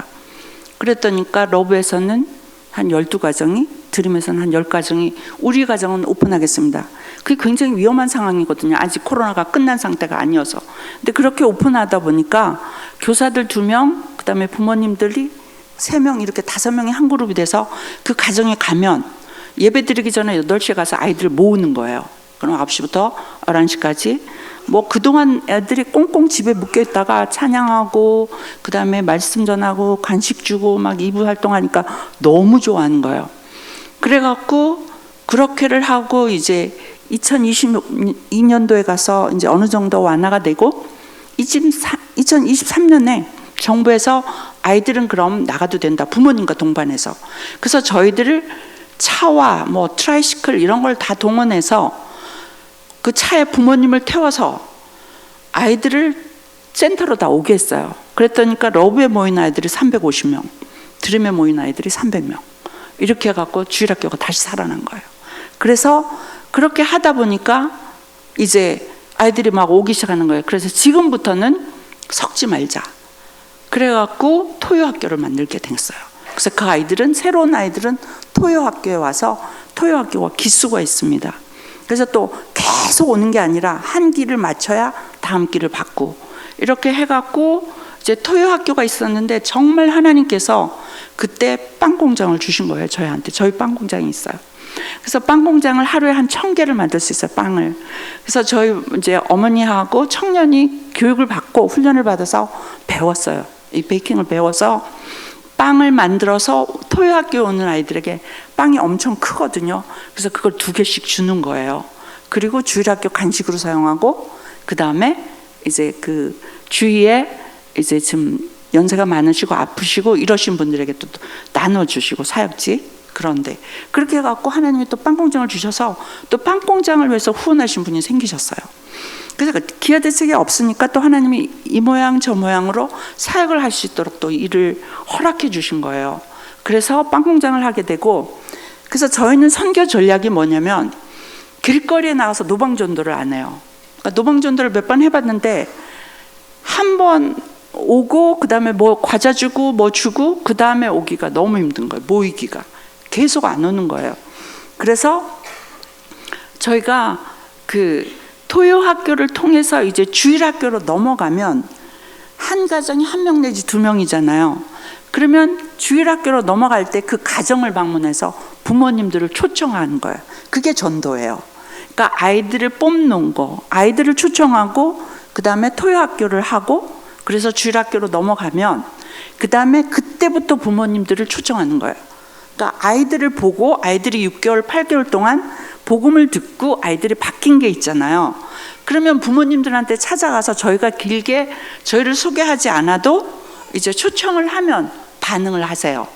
그랬더니까 러브에서는 한 12가정이, 드림에서는 한 10가정이 우리 가정은 오픈하겠습니다. 그게 굉장히 위험한 상황이거든요. 아직 코로나가 끝난 상태가 아니어서. 근데 그렇게 오픈하다 보니까 교사들 2명, 그 다음에 부모님들이 3명 이렇게 5명이 한 그룹이 돼서 그 가정에 가면 예배 드리기 전에 8시에 가서 아이들을 모으는 거예요. 그럼 9시부터 11시까지 뭐 그동안 애들이 꽁꽁 집에 묶여 있다가 찬양하고 그 다음에 말씀 전하고 간식 주고 막 이부 활동하니까 너무 좋아하는 거예요. 그래갖고 그렇게를 하고 이제 2022년도에 가서 이제 어느 정도 완화가 되고 2023년에 정부에서 아이들은 그럼 나가도 된다. 부모님과 동반해서. 그래서 저희들을 차와 뭐 트라이시클 이런 걸 다 동원해서 그 차에 부모님을 태워서 아이들을 센터로 다 오게 했어요. 그랬더니까 러브에 모인 아이들이 350명, 드림에 모인 아이들이 300명. 이렇게 해갖고 주일학교가 다시 살아난 거예요. 그래서 그렇게 하다 보니까 이제 아이들이 막 오기 시작하는 거예요. 그래서 지금부터는 섞지 말자. 그래갖고 토요학교를 만들게 됐어요. 그래서 그 아이들은, 새로운 아이들은 토요학교에 와서 토요학교가 기수가 있습니다. 그래서 또 계속 오는 게 아니라 한 기를 맞춰야 다음 기를 받고 이렇게 해갖고 이제 토요학교가 있었는데 정말 하나님께서 그때 빵 공장을 주신 거예요. 저희한테. 저희 빵 공장이 있어요. 그래서 빵 공장을 하루에 한 1000개를 만들 수 있어요. 빵을. 그래서 저희 이제 어머니하고 청년이 교육을 받고 훈련을 받아서 배웠어요. 이 베이킹을 배워서 빵을 만들어서 토요학교에 오는 아이들에게 빵이 엄청 크거든요. 그래서 그걸 2개씩 주는 거예요. 그리고 주일학교 간식으로 사용하고 그 다음에 이제 그 주위에 이제 좀 연세가 많으시고 아프시고 이러신 분들에게 또 나눠주시고 사역지 그런데 그렇게 해갖고 하나님이 또 빵공장을 주셔서 또 빵공장을 위해서 후원하신 분이 생기셨어요. 그래서 기아대책이 없으니까 또 하나님이 이 모양 저 모양으로 사역을 할 수 있도록 또 일을 허락해 주신 거예요. 그래서 빵공장을 하게 되고 그래서 저희는 선교 전략이 뭐냐면 길거리에 나가서 노방전도를 안 해요. 그러니까 노방전도를 몇 번 해봤는데 한 번 오고 그 다음에 뭐 과자 주고 뭐 주고 그 다음에 오기가 너무 힘든 거예요. 모이기가 계속 안 오는 거예요. 그래서 저희가 그 토요학교를 통해서 이제 주일학교로 넘어가면 한 가정이 1명 내지 2명이잖아요. 그러면 주일학교로 넘어갈 때 그 가정을 방문해서 부모님들을 초청하는 거예요. 그게 전도예요. 그러니까 아이들을 뽑는 거, 아이들을 초청하고 그 다음에 토요학교를 하고 그래서 주일학교로 넘어가면 그 다음에 그때부터 부모님들을 초청하는 거예요. 그러니까 아이들을 보고 아이들이 6개월, 8개월 동안 복음을 듣고 아이들이 바뀐 게 있잖아요. 그러면 부모님들한테 찾아가서 저희가 길게 저희를 소개하지 않아도 이제 초청을 하면 반응을 하세요.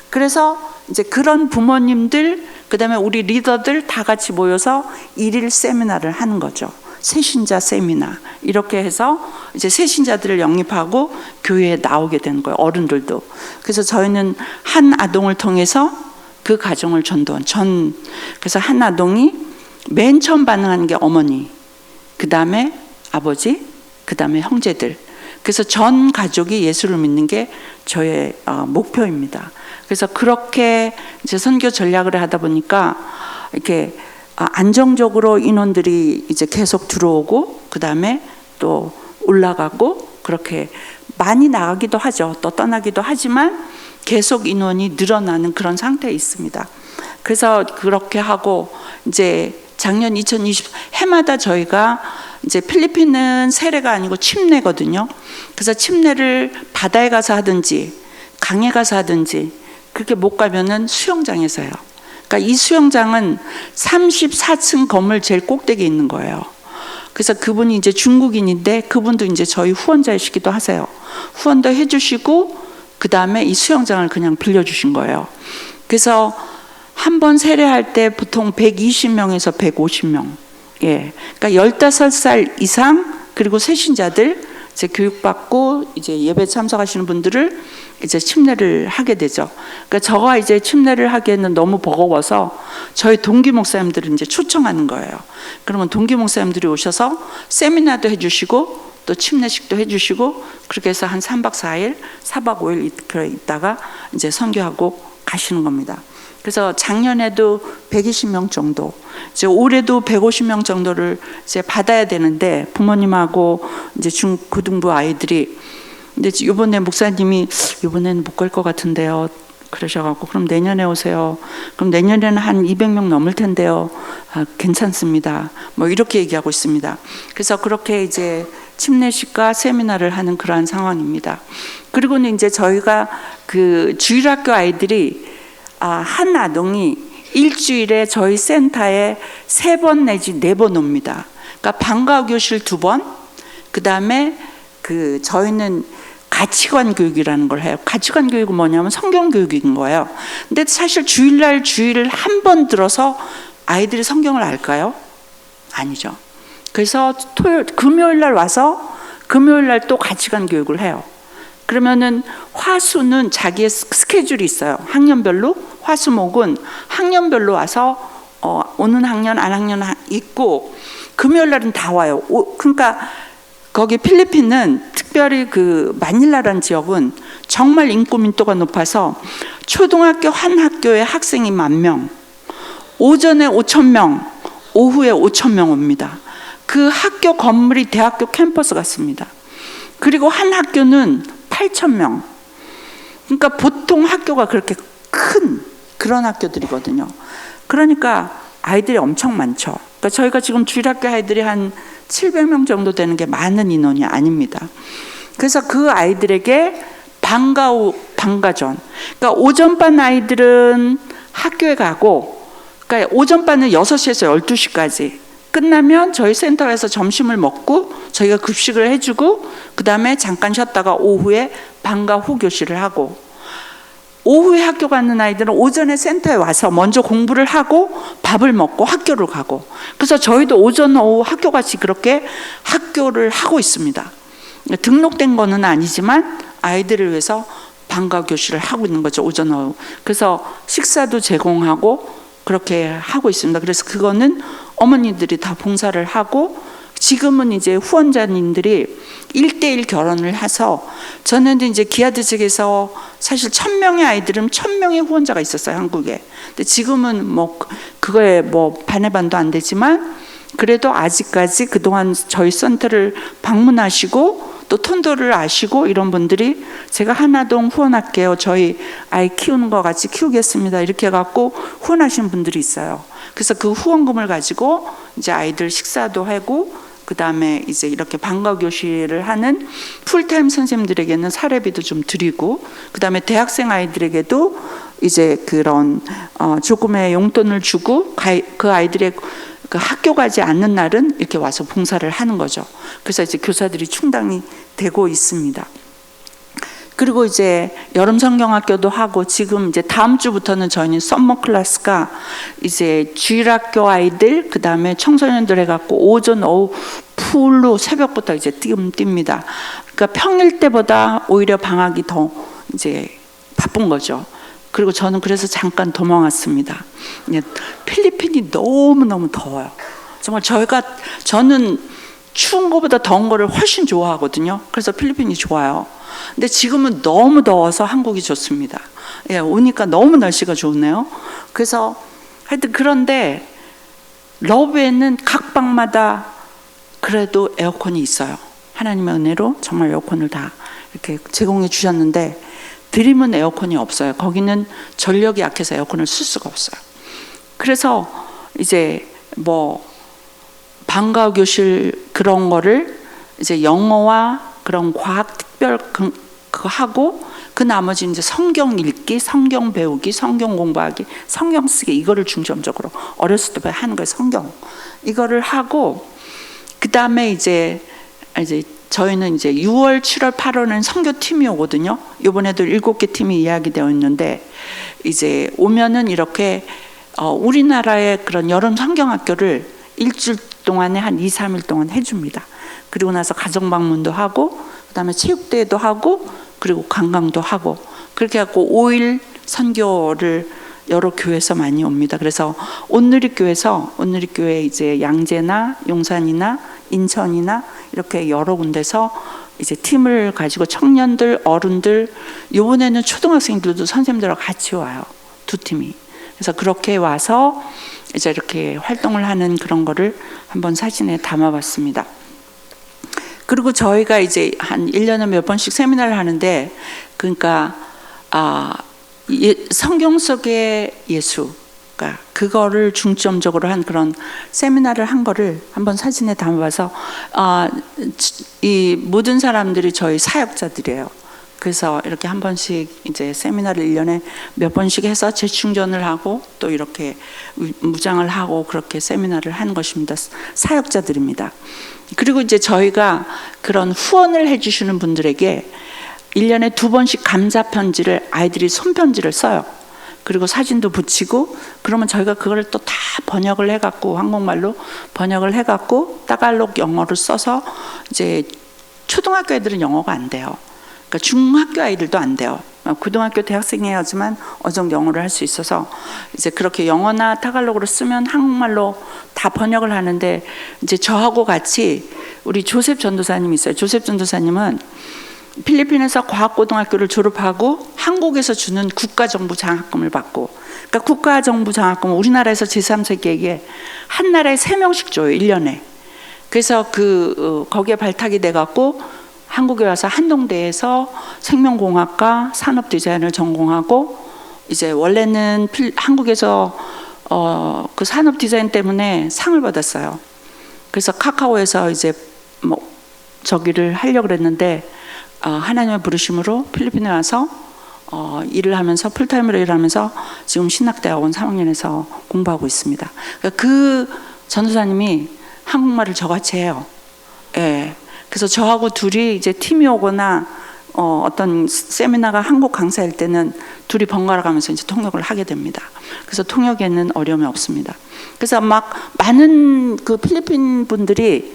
그래서 이제 그런 부모님들, 그다음에 우리 리더들 다 같이 모여서 일일 세미나를 하는 거죠. 새신자 세미나. 이렇게 해서 이제 새신자들을 영입하고 교회에 나오게 되는 거예요. 어른들도. 그래서 저희는 한 아동을 통해서 그 가정을 전도한 그래서 한 아동이 맨 처음 반응하는 게 어머니, 그 다음에 아버지, 그 다음에 형제들. 그래서 전 가족이 예수를 믿는 게 저의 목표입니다. 그래서 그렇게 이제 선교 전략을 하다 보니까 이렇게 안정적으로 인원들이 이제 계속 들어오고, 그 다음에 또 올라가고, 그렇게 많이 나가기도 하죠. 또 떠나기도 하지만 계속 인원이 늘어나는 그런 상태에 있습니다. 그래서 그렇게 하고 이제 작년 2020 해마다 저희가 이제 필리핀은 세례가 아니고 침례거든요. 그래서 침례를 바다에 가서 하든지 강에 가서 하든지 그렇게 못 가면은 수영장에서 해요. 그러니까 이 수영장은 34층 건물 제일 꼭대기에 있는 거예요. 그래서 그분이 이제 중국인인데 그분도 이제 저희 후원자이시기도 하세요. 후원도 해주시고 그 다음에 이 수영장을 그냥 빌려주신 거예요. 그래서 한 번 세례할 때 보통 120명에서 150명. 예. 그러니까 15살 이상 그리고 새신자들 이제 교육받고 이제 예배 참석하시는 분들을 이제 침례를 하게 되죠. 그러니까 저가 이제 침례를 하기에는 너무 버거워서 저희 동기 목사님들을 이제 초청하는 거예요. 그러면 동기 목사님들이 오셔서 세미나도 해주시고 또 침례식도 해주시고 그렇게 해서 한 3박 4일, 4박 5일 있다가 이제 선교하고 가시는 겁니다. 그래서 작년에도 120명 정도, 이제 올해도 150명 정도를 이제 받아야 되는데 부모님하고 이제 중고등부 아이들이 근데 이번에 목사님이 이번에는 못 갈 것 같은데요. 그러셔갖고 그럼 내년에 오세요. 그럼 내년에는 한 200명 넘을 텐데요. 괜찮습니다. 뭐 이렇게 얘기하고 있습니다. 그래서 그렇게 이제 침례식과 세미나를 하는 그러한 상황입니다. 그리고는 이제 저희가 그 주일학교 아이들이 한 아동이 일주일에 저희 센터에 3번 내지 4번 옵니다. 그러니까 방과후 교실 2번, 그 다음에 그 저희는 가치관 교육이라는 걸 해요. 가치관 교육은 뭐냐면 성경 교육인 거예요. 근데 사실 주일날 주일 한 번 들어서 아이들이 성경을 알까요? 아니죠. 그래서 금요일날 와서 금요일날 또 가치관 교육을 해요. 그러면은 화수는 자기의 스케줄이 있어요. 학년별로 화수목은 학년별로 와서 오는 학년 안 학년 있고 금요일 날은 다 와요. 그러니까 거기 필리핀은 특별히 그 마닐라라는 지역은 정말 인구 밀도가 높아서 초등학교 한 학교에 학생이 10,000명, 오전에 5,000명, 오후에 5,000명 옵니다. 그 학교 건물이 대학교 캠퍼스 같습니다. 그리고 한 학교는 8,000명. 그러니까 보통 학교가 그렇게 큰 그런 학교들이거든요. 그러니까 아이들이 엄청 많죠. 그러니까 저희가 지금 주일학교 아이들이 한 700명 정도 되는 게 많은 인원이 아닙니다. 그래서 그 아이들에게 방과후, 방과전. 그러니까 오전반 아이들은 학교에 가고, 그러니까 오전반은 6시에서 12시까지. 끝나면 저희 센터에서 점심을 먹고 저희가 급식을 해주고 그 다음에 잠깐 쉬었다가 오후에 방과후 교실을 하고, 오후에 학교 가는 아이들은 오전에 센터에 와서 먼저 공부를 하고 밥을 먹고 학교를 가고, 그래서 저희도 오전 오후 학교같이 그렇게 학교를 하고 있습니다. 등록된 거는 아니지만 아이들을 위해서 방과후 교실을 하고 있는 거죠. 오전 오후. 그래서 식사도 제공하고 그렇게 하고 있습니다. 그래서 그거는 어머니들이 다 봉사를 하고, 지금은 이제 후원자님들이 1대1 결혼을 해서, 저는 이제 기아드 측에서 사실 1,000명의 아이들은 1,000명의 후원자가 있었어요, 한국에. 근데 지금은 뭐 그거에 뭐 반의 반도 안 되지만 그래도 아직까지 그동안 저희 센터를 방문하시고 또 톤도를 아시고 이런 분들이 제가 한아동 후원할게요, 저희 아이 키우는 거 같이 키우겠습니다, 이렇게 해갖고 후원하신 분들이 있어요. 그래서 그 후원금을 가지고 이제 아이들 식사도 하고 그 다음에 이제 이렇게 방과후 교실을 하는 풀타임 선생님들에게는 사례비도 좀 드리고, 그 다음에 대학생 아이들에게도 이제 그런 조금의 용돈을 주고 그 아이들의 그 학교 가지 않는 날은 이렇게 와서 봉사를 하는 거죠. 그래서 이제 교사들이 충당이 되고 있습니다. 그리고 이제 여름 성경학교도 하고, 지금 이제 다음 주부터는 저희는 썸머 클래스가 이제 주일학교 아이들 그 다음에 청소년들 해갖고 오전 오후 풀로 새벽부터 이제 뜁니다. 그러니까 평일 때보다 오히려 방학이 더 이제 바쁜 거죠. 그리고 저는 그래서 잠깐 도망왔습니다. 필리핀이 너무너무 더워요. 정말 저는 추운 것보다 더운 거를 훨씬 좋아하거든요. 그래서 필리핀이 좋아요. 근데 지금은 너무 더워서 한국이 좋습니다. 예, 오니까 너무 날씨가 좋네요. 그래서 하여튼 그런데 러브에는 각 방마다 그래도 에어컨이 있어요. 하나님의 은혜로 정말 에어컨을 다 이렇게 제공해 주셨는데, 드림은 에어컨이 없어요. 거기는 전력이 약해서 에어컨을 쓸 수가 없어요. 그래서 이제 뭐 방과후 교실 그런 거를 이제 영어와 그런 과학 특별 그거 하고, 그 나머지 이제 성경 읽기, 성경 배우기, 성경 공부하기, 성경 쓰기, 이거를 중점적으로 어렸을 때 하는 거예요. 성경 이거를 하고, 그 다음에 이제 저희는 이제 6월, 7월, 8월은 선교팀이 오거든요. 이번에도 7개 팀이 이야기되어 있는데, 이제 오면은 이렇게 우리나라의 그런 여름 성경학교를 일주일 동안에 한 2, 3일 동안 해줍니다. 그리고 나서 가정방문도 하고, 그 다음에 체육대회도 하고, 그리고 관광도 하고, 그렇게 해갖고 5일 선교를 여러 교회에서 많이 옵니다. 그래서 온누리교회 이제 양재나 용산이나 인천이나 이렇게 여러 군데서 이제 팀을 가지고 청년들, 어른들, 이번에는 초등학생들도 선생님들하고 같이 와요. 두 팀이. 그래서 그렇게 와서 이제 이렇게 활동을 하는 그런 거를 한번 사진에 담아봤습니다. 그리고 저희가 이제 한 1년에 몇 번씩 세미나를 하는데, 그러니까 성경 속의 예수, 그러니까 그거를 중점적으로 한 그런 세미나를 한 거를 한번 사진에 담아봐서, 이 모든 사람들이 저희 사역자들이에요. 그래서 이렇게 한 번씩 이제 세미나를 1년에 몇 번씩 해서 재충전을 하고 또 이렇게 무장을 하고 그렇게 세미나를 하는 것입니다. 사역자들입니다. 그리고 이제 저희가 그런 후원을 해주시는 분들에게 1년에 2번씩 감사 편지를, 아이들이 손편지를 써요. 그리고 사진도 붙이고, 그러면 저희가 그걸 또 다 번역을 해갖고, 한국말로 번역을 해갖고 따갈록 영어를 써서, 이제 초등학교 애들은 영어가 안 돼요. 그러니까 중학교 아이들도 안 돼요. 고등학교 대학생이어야 하지만 어느 정도 영어를 할 수 있어서 이제 그렇게 영어나 타갈록으로 쓰면 한국말로 다 번역을 하는데, 이제 저하고 같이 우리 조셉 전도사님이 있어요. 조셉 전도사님은 필리핀에서 과학고등학교를 졸업하고 한국에서 주는 국가정부 장학금을 받고, 그러니까 국가정부 장학금은 우리나라에서 제3세계에게 한 나라에 3명씩 줘요, 1년에. 그래서 거기에 발탁이 돼갖고 한국에 와서 한동대에서 생명공학과 산업디자인을 전공하고, 이제 원래는 한국에서 그 산업디자인 때문에 상을 받았어요. 그래서 카카오에서 이제 뭐 저기를 하려고 그랬는데, 하나님의 부르심으로 필리핀에 와서 일을 하면서, 풀타임으로 일하면서 지금 신학대학원 3학년에서 공부하고 있습니다. 그러니까 그 전도사님이 한국말을 저같이 해요. 예. 그래서 저하고 둘이 이제 팀이 오거나 어떤 세미나가 한국 강사일 때는 둘이 번갈아 가면서 이제 통역을 하게 됩니다. 그래서 통역에는 어려움이 없습니다. 그래서 막 많은 그 필리핀 분들이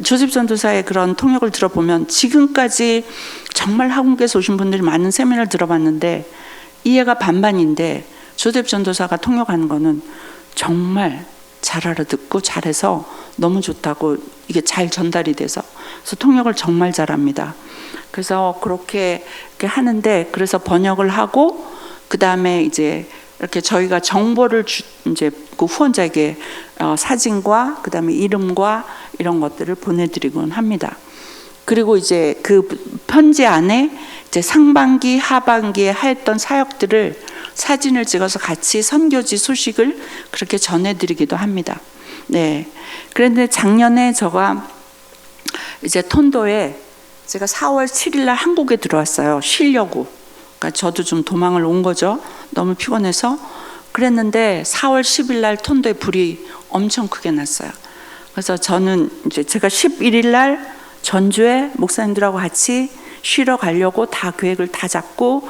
조셉 전도사의 그런 통역을 들어보면, 지금까지 정말 한국에서 오신 분들이 많은 세미나를 들어봤는데 이해가 반반인데, 조셉 전도사가 통역하는 거는 정말 잘 알아듣고 잘해서 너무 좋다고, 이게 잘 전달이 돼서, 그래서 통역을 정말 잘합니다. 그래서 그렇게 하는데, 그래서 번역을 하고, 그 다음에 이제 이렇게 저희가 정보를 이제 그 후원자에게 사진과 그 다음에 이름과 이런 것들을 보내드리곤 합니다. 그리고 이제 그 편지 안에 이제 상반기, 하반기에 하였던 사역들을 사진을 찍어서 같이 선교지 소식을 그렇게 전해드리기도 합니다. 네. 그런데 작년에 제가 이제 톤도에 제가 4월 7일 날 한국에 들어왔어요. 쉬려고. 그러니까 저도 좀 도망을 온 거죠. 너무 피곤해서. 그랬는데 4월 10일 날 톤도에 불이 엄청 크게 났어요. 그래서 저는 이제 제가 11일 날 전주에 목사님들하고 같이 쉬러 가려고 다 계획을 다 잡고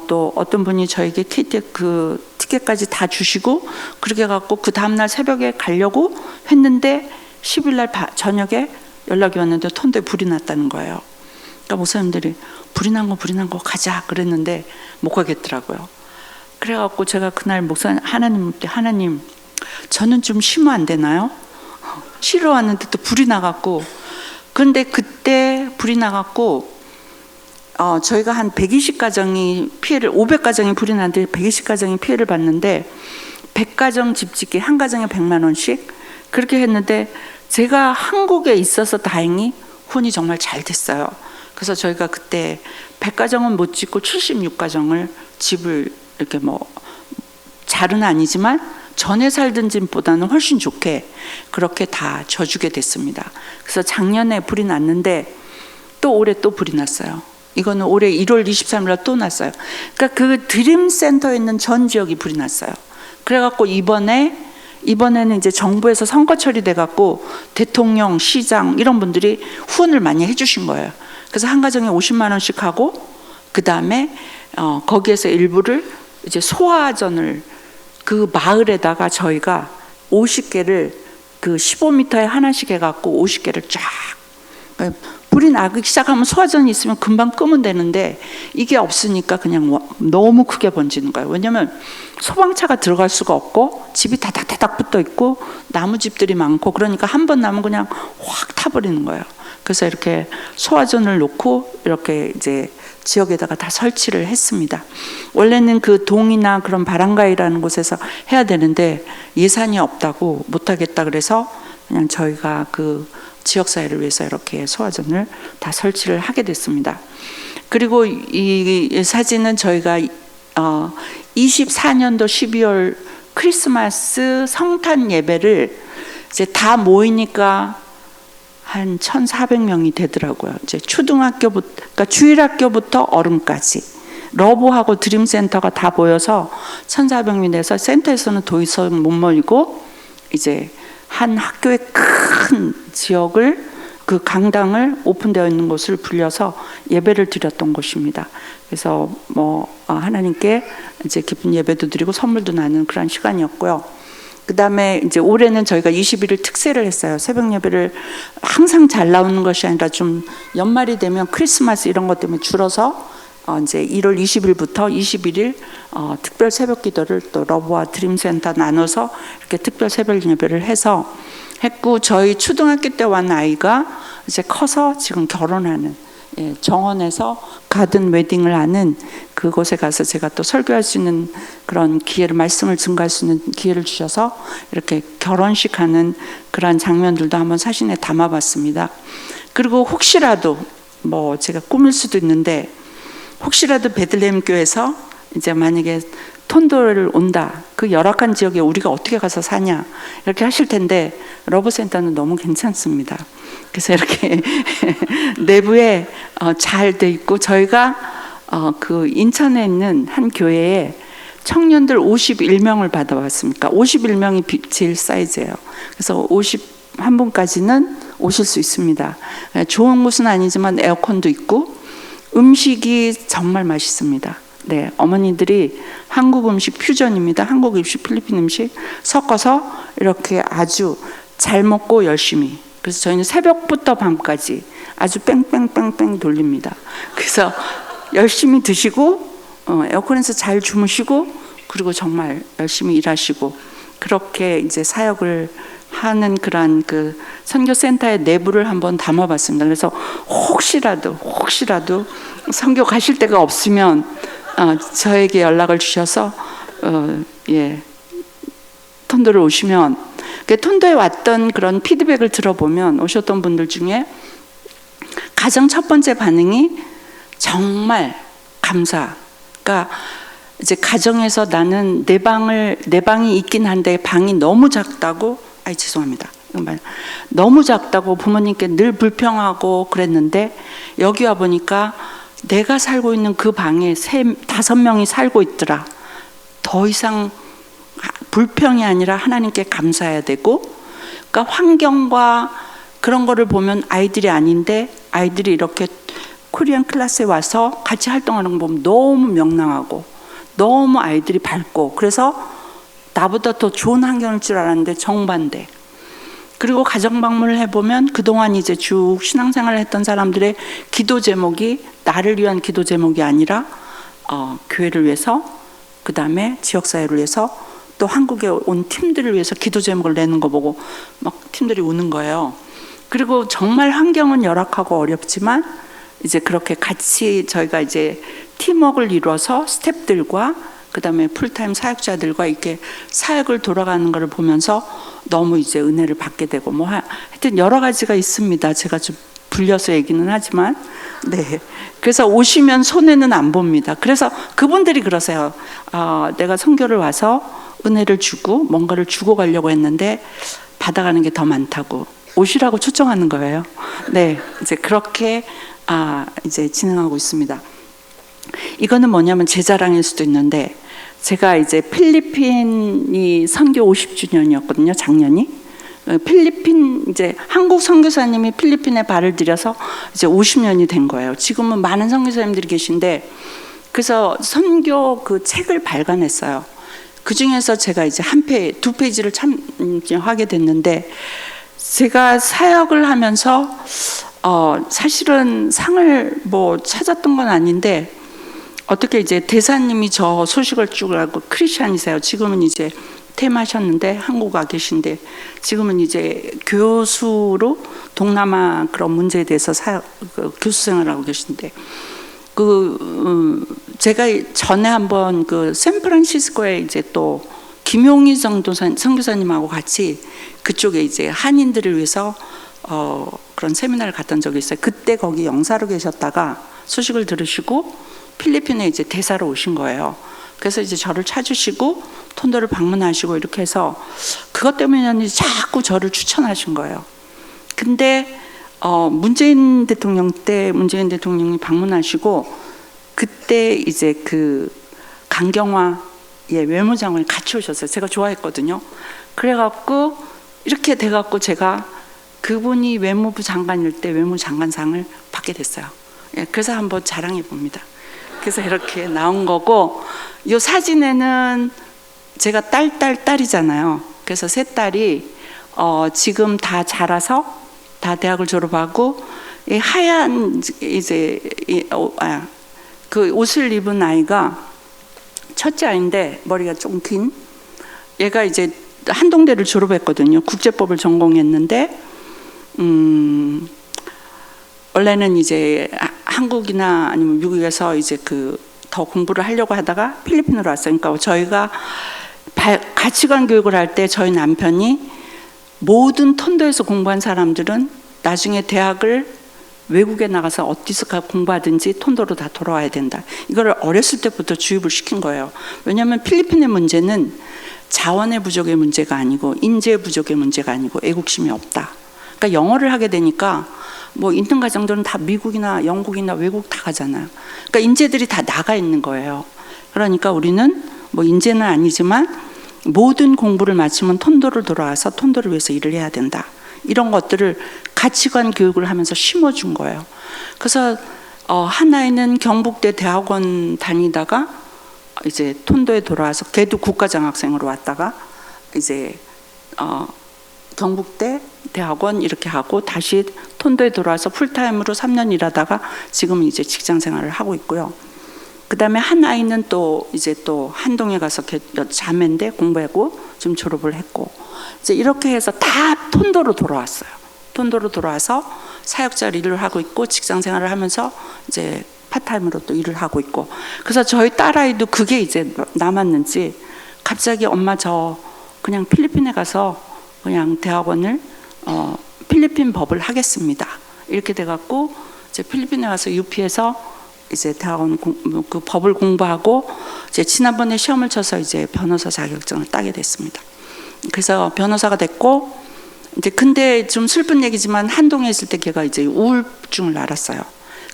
또 어떤 분이 저에게 티켓까지 다 주시고 그렇게 갖고 그 다음날 새벽에 가려고 했는데 10일 날 저녁에 연락이 왔는데 톤도에 불이 났다는 거예요. 그러니까 목사님들이 불이 난 거 가자 그랬는데 못 가겠더라고요. 그래갖고 제가 그날 하나님 저는 좀 쉬면 안 되나요? 쉬러 왔는데 또 불이 나갖고 그런데 그때 불이 나갖고 저희가 한 120가정이 500가정이 불이 났는데 120가정이 피해를 봤는데 100가정 집 짓기 한 가정에 100만 원씩 그렇게 했는데 제가 한국에 있어서 다행히 혼이 정말 잘 됐어요. 그래서 저희가 그때 100가정은 못 짓고 76가정을 집을 이렇게 잘은 아니지만 전에 살던 집보다는 훨씬 좋게 그렇게 다 져주게 됐습니다. 그래서 작년에 불이 났는데 또 올해 또 불이 났어요. 이거는 올해 1월 23일 날 또 났어요. 그러니까 그 드림센터에 있는 전 지역이 불이 났어요. 그래갖고 이번에는 이제 정부에서 선거 처리돼 갖고 대통령, 시장 이런 분들이 후원을 많이 해주신 거예요. 그래서 한 가정에 50만 원씩 하고 그 다음에 거기에서 일부를 이제 소화전을 그 마을에다가 저희가 50개를 그 15m에 하나씩 해갖고 50개를 쫙 불이 나기 시작하면 소화전이 있으면 금방 끄면 되는데 이게 없으니까 그냥 너무 크게 번지는 거예요. 왜냐하면 소방차가 들어갈 수가 없고 집이 다닥다닥 붙어 있고 나무집들이 많고 그러니까 한 번 나면 그냥 확 타버리는 거예요. 그래서 이렇게 소화전을 놓고 이렇게 이제 지역에다가 다 설치를 했습니다. 원래는 그 동이나 그런 바람가이라는 곳에서 해야 되는데 예산이 없다고 못하겠다 그래서 그냥 저희가 그 지역사회를 위해서 이렇게 소화전을 다 설치를 하게 됐습니다. 그리고 이 사진은 저희가 24년도 12월 크리스마스 성탄 예배를 이제 다 모이니까 한 1,400명이 되더라고요. 이제 초등학교부터, 그러니까 주일학교부터 어른까지 러브하고 드림센터가 다 모여서 1,400명이 돼서 센터에서는 더 이상 못 모이고 이제 한 학교의 큰 지역을 그 강당을 오픈되어 있는 곳을 불려서 예배를 드렸던 곳입니다. 그래서 하나님께 이제 기쁜 예배도 드리고 선물도 나누는 그런 시간이었고요. 그 다음에 이제 올해는 저희가 20일을 특세를 했어요. 새벽 예배를 항상 잘 나오는 것이 아니라 좀 연말이 되면 크리스마스 이런 것 때문에 줄어서 이제 1월 20일부터 21일 특별 새벽 기도를 또 러브와 드림센터 나눠서 이렇게 특별 새벽 예배를 해서 했고 저희 초등학교 때 왔는 아이가 이제 커서 지금 결혼하는 정원에서 가든 웨딩을 하는 그곳에 가서 제가 또 설교할 수 있는 그런 기회를 말씀을 증거할 수 있는 기회를 주셔서 이렇게 결혼식 하는 그런 장면들도 한번 사진에 담아봤습니다. 그리고 혹시라도 제가 꾸밀 수도 있는데 혹시라도 베들레헴 교회에서 이제 만약에 톤도를 온다 그 열악한 지역에 우리가 어떻게 가서 사냐 이렇게 하실 텐데 러브센터는 너무 괜찮습니다. 그래서 이렇게 내부에 잘 돼 있고 저희가 그 인천에 있는 한 교회에 청년들 51명을 받아왔습니까? 51명이 제일 사이즈예요. 그래서 51분까지는 오실 수 있습니다. 좋은 곳은 아니지만 에어컨도 있고 음식이 정말 맛있습니다. 네, 어머니들이 한국 음식 퓨전입니다. 한국 음식, 필리핀 음식 섞어서 이렇게 아주 잘 먹고 열심히. 그래서 저희는 새벽부터 밤까지 아주 뺑뺑뺑뺑 돌립니다. 그래서 열심히 드시고 에어컨에서 잘 주무시고 그리고 정말 열심히 일하시고 그렇게 이제 사역을 하는 그런 그 선교센터의 내부를 한번 담아봤습니다. 그래서 혹시라도 선교 가실 데가 없으면 저에게 연락을 주셔서 톤도를 오시면 톤도에 왔던 그런 피드백을 들어보면 오셨던 분들 중에 가장 첫 번째 반응이 정말 감사. 그러니까 이제 가정에서 나는 내 방이 있긴 한데 방이 너무 작다고 죄송합니다. 너무 작다고 부모님께 늘 불평하고 그랬는데 여기 와 보니까 내가 살고 있는 그 방에 5명이 살고 있더라. 더 이상 불평이 아니라 하나님께 감사해야 되고, 그러니까 환경과 그런 거를 보면 아이들이 아닌데 아이들이 이렇게 코리안 클래스에 와서 같이 활동하는 거 보면 너무 명랑하고 너무 아이들이 밝고, 그래서 나보다 더 좋은 환경일 줄 알았는데 정반대. 그리고 가정 방문을 해보면 그동안 이제 쭉 신앙생활을 했던 사람들의 기도 제목이 나를 위한 기도 제목이 아니라 교회를 위해서, 그 다음에 지역사회를 위해서, 또 한국에 온 팀들을 위해서 기도 제목을 내는 거 보고 막 팀들이 우는 거예요. 그리고 정말 환경은 열악하고 어렵지만 이제 그렇게 같이 저희가 이제 팀워크를 이뤄서 스태프들과 그 다음에 풀타임 사역자들과 이렇게 사역을 돌아가는 것을 보면서 너무 이제 은혜를 받게 되고, 뭐 하여튼 여러 가지가 있습니다. 제가 좀 불려서 얘기는 하지만, 네. 그래서 오시면 손해는 안 봅니다. 그래서 그분들이 그러세요. 내가 선교를 와서 은혜를 주고 뭔가를 주고 가려고 했는데 받아가는 게 더 많다고 오시라고 초청하는 거예요. 네, 이제 그렇게 이제 진행하고 있습니다. 이거는 뭐냐면 제 자랑일 수도 있는데, 제가 이제 필리핀이 선교 50주년이었거든요, 작년이. 필리핀 이제 한국 선교사님이 필리핀에 발을 들여서 이제 50년이 된 거예요. 지금은 많은 선교사님들이 계신데, 그래서 선교 그 책을 발간했어요. 그 중에서 제가 이제 2페이지를 참여하게 됐는데, 제가 사역을 하면서 사실은 상을 뭐 찾았던 건 아닌데, 어떻게 이제 대사님이 저 소식을 쭉 알고 크리스찬이세요. 지금은 이제 퇴임하셨는데 한국 와 계신데, 지금은 이제 교수로 동남아 그런 문제에 대해서 교수 생활하고 계신데, 제가 전에 한번 그 샌프란시스코에 이제 또 김용희 선교사님하고 같이 그쪽에 이제 한인들을 위해서 그런 세미나를 갔던 적이 있어요. 그때 거기 영사로 계셨다가 소식을 들으시고 필리핀에 이제 대사로 오신 거예요. 그래서 이제 저를 찾으시고 톤도를 방문하시고 이렇게 해서 그것 때문에 자꾸 저를 추천하신 거예요. 근데 문재인 대통령이 방문하시고 그때 이제 그 강경화 외무장관이 같이 오셨어요. 제가 좋아했거든요. 그래갖고 이렇게 돼갖고 제가 그분이 외무부 장관일 때 외무장관상을 받게 됐어요. 그래서 한번 자랑해 봅니다. 그래서 이렇게 나온 거고, 이 사진에는 제가 딸이잖아요. 그래서 세 딸이 지금 다 자라서 다 대학을 졸업하고, 이 하얀 이제 그 옷을 입은 아이가 첫째 아이인데 머리가 좀 긴, 얘가 이제 한동대를 졸업했거든요. 국제법을 전공했는데 원래는 이제 한국이나 아니면 미국에서 이제 더 공부를 하려고 하다가 필리핀으로 왔어요. 그러니까 저희가 가치관 교육을 할 때 저희 남편이 모든 톤도에서 공부한 사람들은 나중에 대학을 외국에 나가서 어디서 공부하든지 톤도로 다 돌아와야 된다. 이거를 어렸을 때부터 주입을 시킨 거예요. 왜냐하면 필리핀의 문제는 자원의 부족의 문제가 아니고 인재 부족의 문제가 아니고 애국심이 없다. 그러니까 영어를 하게 되니까 뭐 있는 가정들은 다 미국이나 영국이나 외국 다 가잖아요. 그러니까 인재들이 다 나가 있는 거예요. 그러니까 우리는 뭐 인재는 아니지만 모든 공부를 마치면 톤도를 돌아와서 톤도를 위해서 일을 해야 된다. 이런 것들을 가치관 교육을 하면서 심어준 거예요. 그래서 한 아이는 경북대 대학원 다니다가 이제 톤도에 돌아와서 걔도 국가장학생으로 왔다가 이제 경북대 대학원 이렇게 하고 다시 톤도에 돌아와서 풀타임으로 3년 일하다가 지금은 이제 직장 생활을 하고 있고요. 그 다음에 한 아이는 또 이제 또 한동에 가서 자매인데 공부하고 지금 졸업을 했고, 이제 이렇게 해서 다 톤도로 돌아왔어요. 톤도로 돌아와서 사역자 일을 하고 있고 직장 생활을 하면서 이제 파타임으로 또 일을 하고 있고. 그래서 저희 딸아이도 그게 이제 남았는지 갑자기 엄마 저 그냥 필리핀에 가서 그냥 대학원을 필리핀 법을 하겠습니다. 이렇게 돼갖고 이제 필리핀에 가서 UP에서 이제 대학원 그 법을 공부하고 이제 지난번에 시험을 쳐서 이제 변호사 자격증을 따게 됐습니다. 그래서 변호사가 됐고, 이제 근데 좀 슬픈 얘기지만 한동에 있을 때 걔가 이제 우울증을 앓았어요.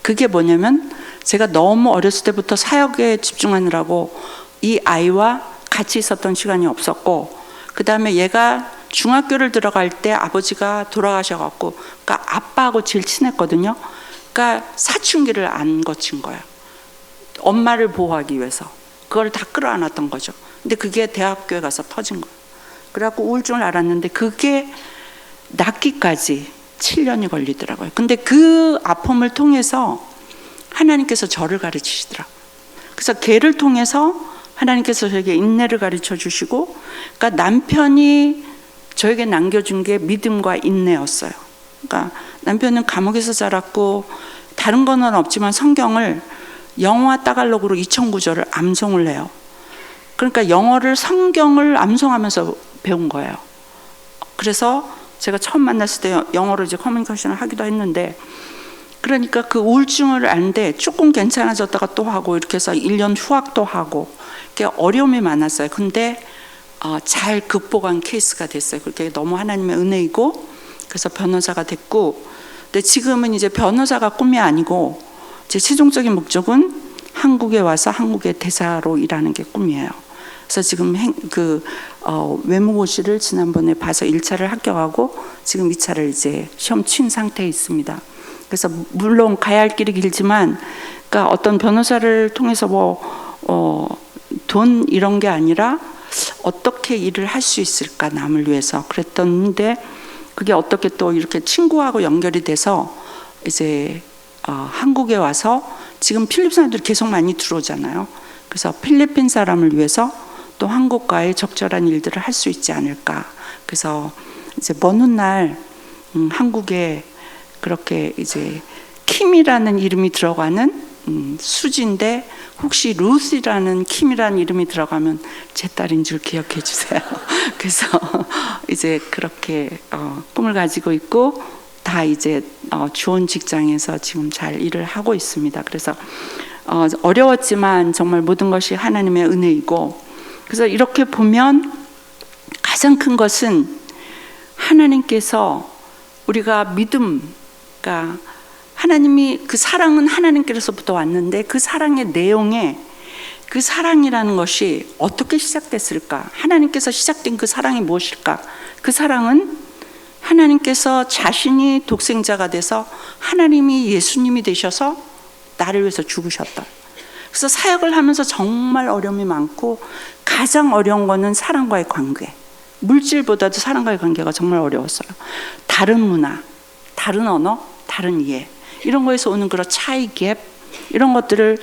그게 뭐냐면 제가 너무 어렸을 때부터 사역에 집중하느라고 이 아이와 같이 있었던 시간이 없었고, 그 다음에 얘가 중학교를 들어갈 때 아버지가 돌아가셔갖고, 그러니까 아빠하고 제일 친했거든요. 그러니까 사춘기를 안 거친 거예요. 엄마를 보호하기 위해서 그걸 다 끌어안았던 거죠. 근데 그게 대학교에 가서 터진 거예요. 그래갖고 우울증을 알았는데 그게 낫기까지 7년이 걸리더라고요. 근데 그 아픔을 통해서 하나님께서 저를 가르치시더라고요. 그래서 걔를 통해서 하나님께서 저에게 인내를 가르쳐 주시고, 그러니까 남편이 저에게 남겨준 게 믿음과 인내였어요. 그러니까 남편은 감옥에서 자랐고 다른 거는 없지만 성경을 영어와 따갈록으로 2009절을 암송을 해요. 그러니까 영어를 성경을 암송하면서 배운 거예요. 그래서 제가 처음 만났을 때 영어로 이제 커뮤니케이션을 하기도 했는데, 그러니까 그 우울증을 아는데 조금 괜찮아졌다가 또 하고 이렇게 해서 1년 휴학도 하고 이렇게 어려움이 많았어요. 근데 잘 극복한 케이스가 됐어요. 그렇게 너무 하나님의 은혜이고, 그래서 변호사가 됐고, 근데 지금은 이제 변호사가 꿈이 아니고 제 최종적인 목적은 한국에 와서 한국의 대사로 일하는 게 꿈이에요. 그래서 지금 외무고시를 지난번에 봐서 1차를 합격하고 지금 2차를 이제 시험 친 상태에 있습니다. 그래서 물론 가야 할 길이 길지만, 그러니까 어떤 변호사를 통해서 돈 이런 게 아니라 어떻게 일을 할 수 있을까, 남을 위해서 그랬던데, 그게 어떻게 또 이렇게 친구하고 연결이 돼서 이제 한국에 와서 지금 필리핀 사람들이 계속 많이 들어오잖아요. 그래서 필리핀 사람을 위해서 또 한국과의 적절한 일들을 할 수 있지 않을까. 그래서 이제 먼 훗날 한국에 그렇게 이제 킴이라는 이름이 들어가는 수지인데, 혹시 루시라는 킴이라는 이름이 들어가면 제 딸인 줄 기억해 주세요. 그래서 이제 그렇게 꿈을 가지고 있고, 다 이제 좋은 직장에서 지금 잘 일을 하고 있습니다. 그래서 어려웠지만 정말 모든 것이 하나님의 은혜이고, 그래서 이렇게 보면 가장 큰 것은 하나님께서 우리가 믿음, 그러니까 하나님이, 그 사랑은 하나님께로부터 왔는데 그 사랑의 내용에, 그 사랑이라는 것이 어떻게 시작됐을까? 하나님께서 시작된 그 사랑이 무엇일까? 그 사랑은 하나님께서 자신이 독생자가 돼서 하나님이 예수님이 되셔서 나를 위해서 죽으셨다. 그래서 사역을 하면서 정말 어려움이 많고, 가장 어려운 거는 사람과의 관계, 물질보다도 사람과의 관계가 정말 어려웠어요. 다른 문화, 다른 언어, 다른 이해, 이런 거에서 오는 그런 차이, 갭, 이런 것들을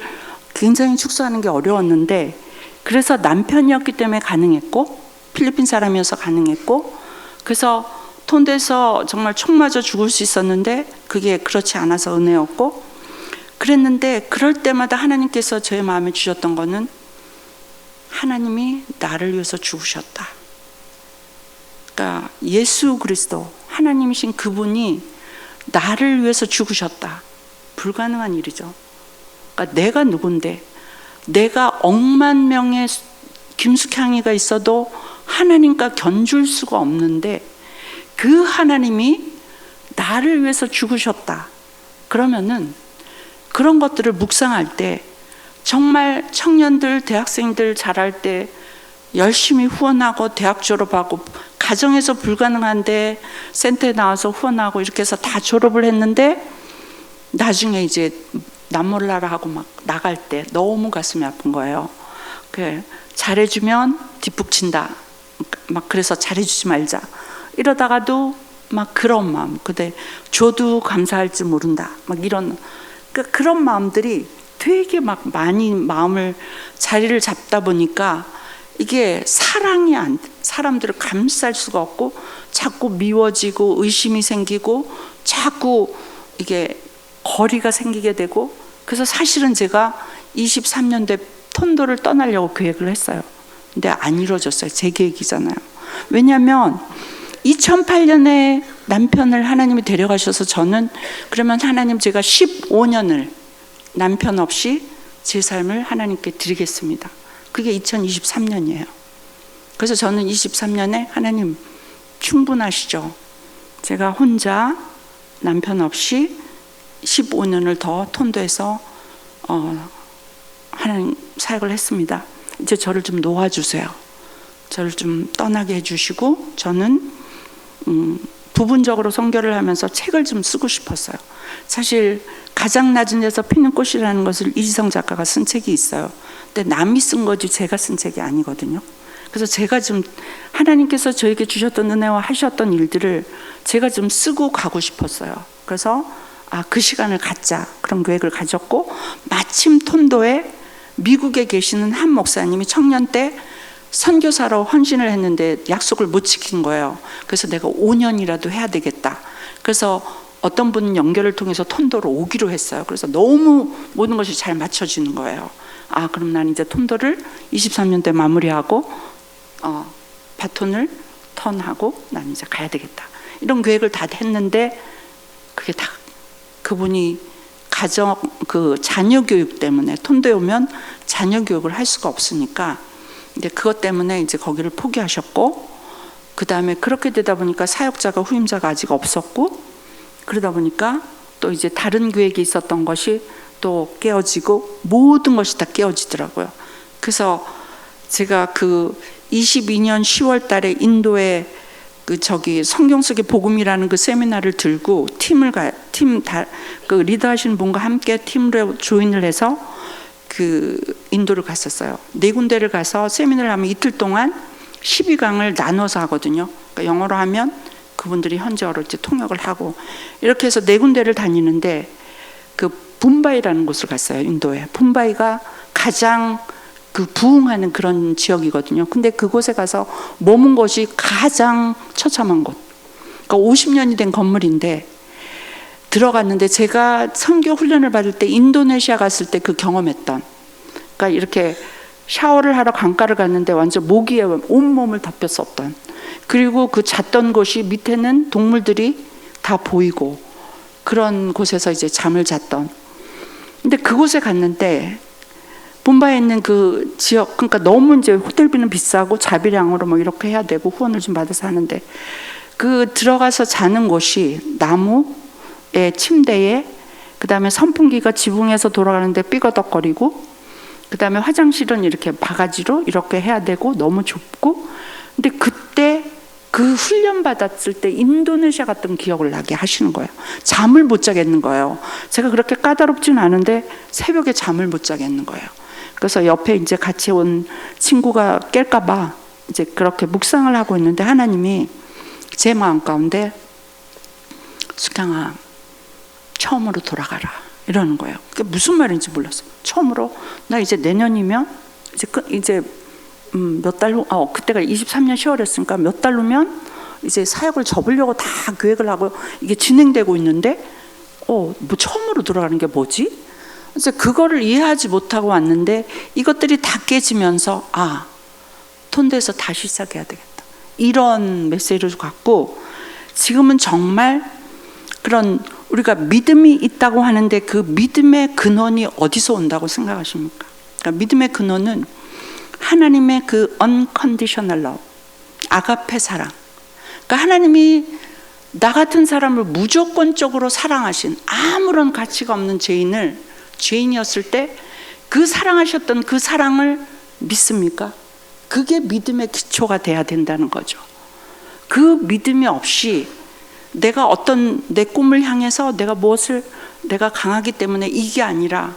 굉장히 축소하는 게 어려웠는데, 그래서 남편이었기 때문에 가능했고, 필리핀 사람이어서 가능했고, 그래서 톤대에서 정말 총 맞아 죽을 수 있었는데 그게 그렇지 않아서 은혜였고, 그랬는데 그럴 때마다 하나님께서 저의 마음에 주셨던 거는, 하나님이 나를 위해서 죽으셨다. 그러니까 예수 그리스도, 하나님이신 그분이 나를 위해서 죽으셨다. 불가능한 일이죠. 그러니까 내가 누군데, 내가 억만 명의 김숙향이가 있어도 하나님과 견줄 수가 없는데 그 하나님이 나를 위해서 죽으셨다. 그러면은 그런 것들을 묵상할 때, 정말 청년들, 대학생들 자랄 때 열심히 후원하고 대학 졸업하고, 가정에서 불가능한데 센터에 나와서 후원하고 이렇게 해서 다 졸업을 했는데, 나중에 이제 남몰라라 하고 막 나갈 때 너무 가슴이 아픈 거예요. 잘해주면 뒷북친다. 막 그래서 잘해주지 말자. 이러다가도 막 그런 마음, 근데 줘도 감사할 줄 모른다. 막 이런, 그러니까 그런 마음들이 되게 막 많이 마음을 자리를 잡다 보니까 이게 사랑이 사람들을 감쌀 수가 없고, 자꾸 미워지고 의심이 생기고 자꾸 이게 거리가 생기게 되고, 그래서 사실은 제가 23년도에 톤도를 떠나려고 계획을 했어요. 근데 안 이루어졌어요. 제 계획이잖아요. 왜냐하면 2008년에 남편을 하나님이 데려가셔서, 저는 그러면 하나님, 제가 15년을 남편 없이 제 삶을 하나님께 드리겠습니다. 그게 2023년이에요. 그래서 저는 23년에 하나님 충분하시죠. 제가 혼자 남편 없이 15년을 더 톤도에서 하나님 사역을 했습니다. 이제 저를 좀 놓아주세요. 저를 좀 떠나게 해주시고 저는 부분적으로 선교를 하면서 책을 좀 쓰고 싶었어요. 사실 가장 낮은 데서 피는 꽃이라는 것을 이지성 작가가 쓴 책이 있어요. 근데 남이 쓴 거지 제가 쓴 책이 아니거든요. 그래서 제가 좀 하나님께서 저에게 주셨던 은혜와 하셨던 일들을 제가 좀 쓰고 가고 싶었어요. 그래서 그 시간을 갖자 그런 계획을 가졌고, 마침 톤도에 미국에 계시는 한 목사님이 청년 때 선교사로 헌신을 했는데 약속을 못 지킨 거예요. 그래서 내가 5년이라도 해야 되겠다. 그래서 어떤 분 연결을 통해서 톤도로 오기로 했어요. 그래서 너무 모든 것이 잘 맞춰지는 거예요. 그럼 난 이제 톤도를 23년 때 마무리하고 바톤을 턴하고 난 이제 가야 되겠다. 이런 계획을 다 했는데 그게 다 그분이 자녀 교육 때문에 톤도에 오면 자녀 교육을 할 수가 없으니까 이제 그것 때문에 이제 거기를 포기하셨고, 그 다음에 그렇게 되다 보니까 사역자가 후임자가 아직 없었고, 그러다 보니까 또 이제 다른 계획이 있었던 것이 또 깨어지고 모든 것이 다 깨어지더라고요. 그래서 제가 그 22년 10월 달에 인도에 성경 속의 복음이라는 그 세미나를 들고 그 리더하시는 분과 함께 팀으로 조인을 해서 그 인도를 갔었어요. 4군데를 가서 세미나를 하면 이틀 동안 12강을 나눠서 하거든요. 그러니까 영어로 하면 그분들이 현지어로 이제 통역을 하고, 이렇게 해서 4군데를 다니는데 그 붐바이라는 곳을 갔어요. 인도에. 붐바이가 가장 부흥하는 그런 지역이거든요. 근데 그곳에 가서 머문 곳이 가장 처참한 곳. 그러니까 50년이 된 건물인데 들어갔는데, 제가 선교 훈련을 받을 때 인도네시아 갔을 때 그 경험했던, 그러니까 이렇게 샤워를 하러 강가를 갔는데 완전 모기에 온몸을 덮였었던, 그리고 그 잤던 곳이 밑에는 동물들이 다 보이고 그런 곳에서 이제 잠을 잤던. 근데 그곳에 갔는데 봄바에 있는 그 지역, 그러니까 너무 이제 호텔비는 비싸고 자비량으로 뭐 이렇게 해야 되고 후원을 좀 받아서 하는데, 그 들어가서 자는 곳이 나무의 침대에, 그 다음에 선풍기가 지붕에서 돌아가는데 삐거덕거리고, 그 다음에 화장실은 이렇게 바가지로 이렇게 해야 되고 너무 좁고. 근데 그때 그 훈련 받았을 때 인도네시아 갔던 기억을 나게 하시는 거예요. 잠을 못 자겠는 거예요. 제가 그렇게 까다롭진 않은데 새벽에 잠을 못 자겠는 거예요. 그래서 옆에 이제 같이 온 친구가 깰까봐 이제 그렇게 묵상을 하고 있는데 하나님이 제 마음 가운데 숙향아 처음으로 돌아가라 이러는 거예요. 그게 무슨 말인지 몰랐어요. 처음으로 나 이제 내년이면 이제 몇 달로 그때가 23년 10월이었으니까 몇 달로면 이제 사역을 접으려고 다 계획을 하고 이게 진행되고 있는데 뭐 처음으로 돌아가는 게 뭐지? 그래서 그거를 이해하지 못하고 왔는데 이것들이 다 깨지면서 톤도에서 다시 시작해야 되겠다. 이런 메시지를 갖고 지금은 정말 그런 우리가 믿음이 있다고 하는데 그 믿음의 근원이 어디서 온다고 생각하십니까? 그러니까 믿음의 근원은 하나님의 그 unconditional love, 아가페 사랑. 그러니까 하나님이 나 같은 사람을 무조건적으로 사랑하신, 아무런 가치가 없는 죄인이었을 때 그 사랑하셨던 그 사랑을 믿습니까? 그게 믿음의 기초가 돼야 된다는 거죠. 그 믿음이 없이 내가 어떤 내 꿈을 향해서 내가 강하기 때문에 이게 아니라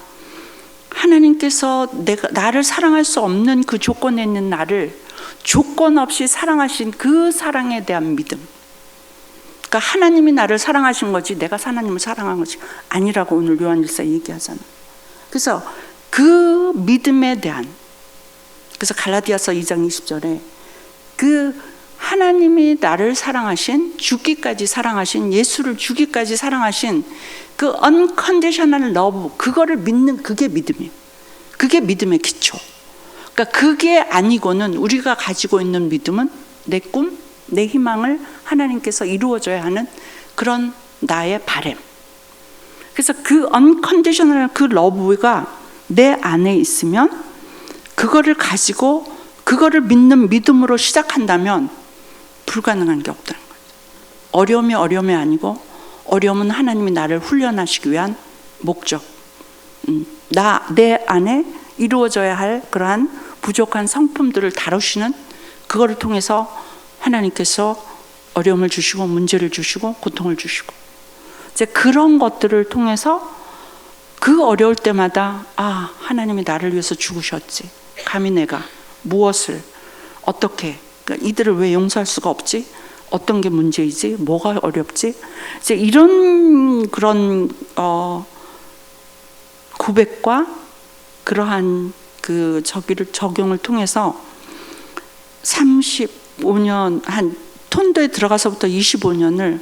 하나님께서 나를 사랑할 수 없는 그 조건에 있는 나를 조건 없이 사랑하신 그 사랑에 대한 믿음. 그러니까 하나님이 나를 사랑하신 거지 내가 하나님을 사랑한 것이 아니라고 오늘 요한일서 얘기하잖아. 그래서 그 믿음에 대한, 그래서 갈라디아서 2장 20절에 그 하나님이 나를 사랑하신, 죽기까지 사랑하신, 예수를 죽기까지 사랑하신 그 unconditional love, 그거를 믿는 그게 믿음이에요. 그게 믿음의 기초. 그러니까 그게 아니고는 우리가 가지고 있는 믿음은 내 꿈, 내 희망을 하나님께서 이루어줘야 하는 그런 나의 바람. 그래서 그 unconditional 그 love가 내 안에 있으면 그거를 가지고 그거를 믿는 믿음으로 시작한다면 불가능한 게 없다는 거예요. 어려움이 아니고 어려움은 하나님이 나를 훈련하시기 위한 목적. 내 안에 이루어져야 할 그러한 부족한 성품들을 다루시는, 그거를 통해서 하나님께서 어려움을 주시고 문제를 주시고 고통을 주시고, 이제 그런 것들을 통해서 그 어려울 때마다 하나님이 나를 위해서 죽으셨지. 감히 내가 무엇을 어떻게, 그러니까 이들을 왜 용서할 수가 없지? 어떤 게 문제이지? 뭐가 어렵지? 이제 이런 그런 고백과 그러한 그 적용을 통해서 35년 한 톤도에 들어가서부터 25년을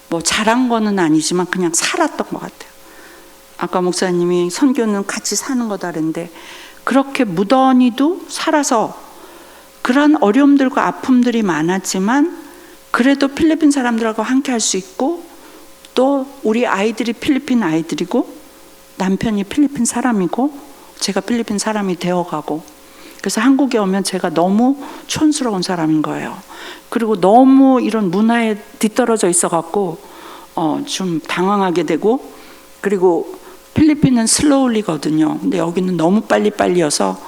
뭐 잘한 거는 아니지만 그냥 살았던 것 같아요. 아까 목사님이 선교는 같이 사는 거다 그랬는데, 그렇게 무던히도 살아서 그런 어려움들과 아픔들이 많았지만 그래도 필리핀 사람들하고 함께 할 수 있고, 또 우리 아이들이 필리핀 아이들이고 남편이 필리핀 사람이고 제가 필리핀 사람이 되어가고, 그래서 한국에 오면 제가 너무 촌스러운 사람인 거예요. 그리고 너무 이런 문화에 뒤떨어져 있어갖고 좀 당황하게 되고, 그리고 필리핀은 슬로울리거든요. 근데 여기는 너무 빨리빨리여서,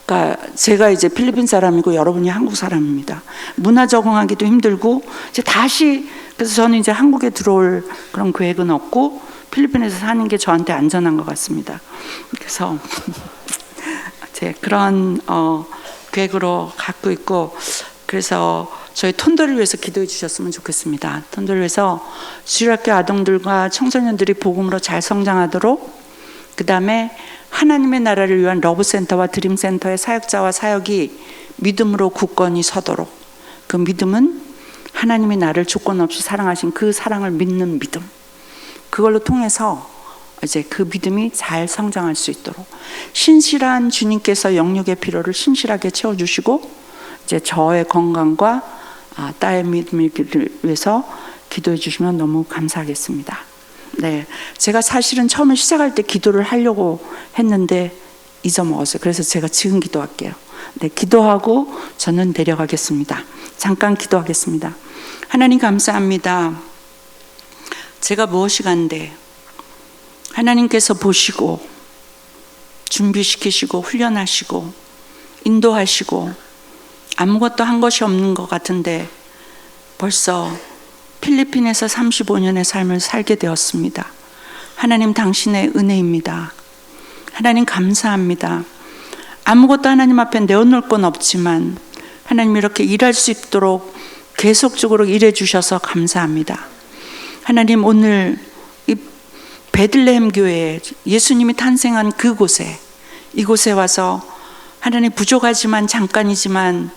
그러니까 제가 이제 필리핀 사람이고 여러분이 한국 사람입니다. 문화 적응하기도 힘들고, 이제 다시, 그래서 저는 이제 한국에 들어올 그런 계획은 없고 필리핀에서 사는 게 저한테 안전한 것 같습니다. 그래서 제 그런 계획으로 갖고 있고, 그래서 저희 톤도를 위해서 기도해 주셨으면 좋겠습니다. 톤도를 위해서 주일학교 아동들과 청소년들이 복음으로 잘 성장하도록, 그 다음에 하나님의 나라를 위한 러브센터와 드림센터의 사역자와 사역이 믿음으로 굳건히 서도록, 그 믿음은 하나님이 나를 조건 없이 사랑하신 그 사랑을 믿는 믿음, 그걸로 통해서 이제 그 믿음이 잘 성장할 수 있도록 신실한 주님께서 영육의 필요를 신실하게 채워주시고, 이제 저의 건강과 딸의 믿음을 위해서 기도해 주시면 너무 감사하겠습니다. 네, 제가 사실은 처음에 시작할 때 기도를 하려고 했는데 잊어먹었어요. 그래서 제가 지금 기도할게요. 네, 기도하고 저는 내려가겠습니다. 잠깐 기도하겠습니다. 하나님 감사합니다. 제가 무엇이 간데 하나님께서 보시고 준비시키시고 훈련하시고 인도하시고 아무것도 한 것이 없는 것 같은데 벌써 필리핀에서 35년의 삶을 살게 되었습니다. 하나님 당신의 은혜입니다. 하나님 감사합니다. 아무것도 하나님 앞에 내어놓을 건 없지만 하나님 이렇게 일할 수 있도록 계속적으로 일해 주셔서 감사합니다. 하나님 오늘 이 베들레헴 교회에 예수님이 탄생한 그곳에, 이곳에 와서 하나님 부족하지만 잠깐이지만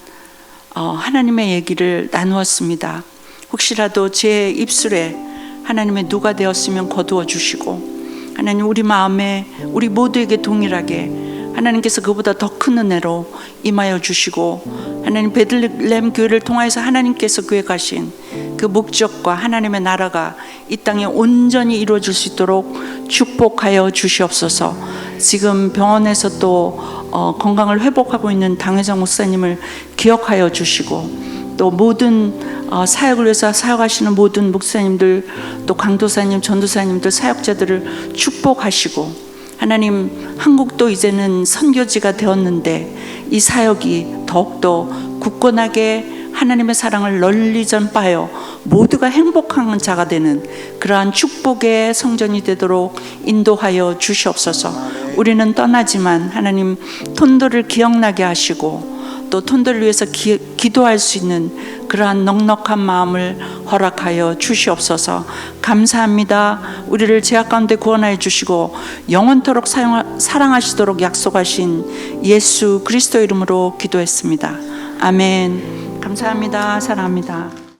하나님의 얘기를 나누었습니다. 혹시라도 제 입술에 하나님의 누가 되었으면 거두어 주시고, 하나님 우리 마음에 우리 모두에게 동일하게 하나님께서 그보다 더 큰 은혜로 임하여 주시고, 하나님 베들레헴 교회를 통해서 하나님께서 계획하신 그 목적과 하나님의 나라가 이 땅에 온전히 이루어질 수 있도록 축복하여 주시옵소서. 지금 병원에서 또 건강을 회복하고 있는 당회장 목사님을 기억하여 주시고, 또 모든 사역을 위해서 사역하시는 모든 목사님들, 또 강도사님, 전도사님들, 사역자들을 축복하시고, 하나님 한국도 이제는 선교지가 되었는데 이 사역이 더욱더 굳건하게 하나님의 사랑을 널리 전파하여 모두가 행복한 자가 되는 그러한 축복의 성전이 되도록 인도하여 주시옵소서. 우리는 떠나지만 하나님 톤도를 기억나게 하시고, 또 톤도를 위해서 기도할 수 있는 그러한 넉넉한 마음을 허락하여 주시옵소서. 감사합니다. 우리를 죄악 가운데 구원하여 주시고 영원토록 사랑하시도록 약속하신 예수 그리스도 이름으로 기도했습니다. 아멘. 감사합니다. 사랑합니다.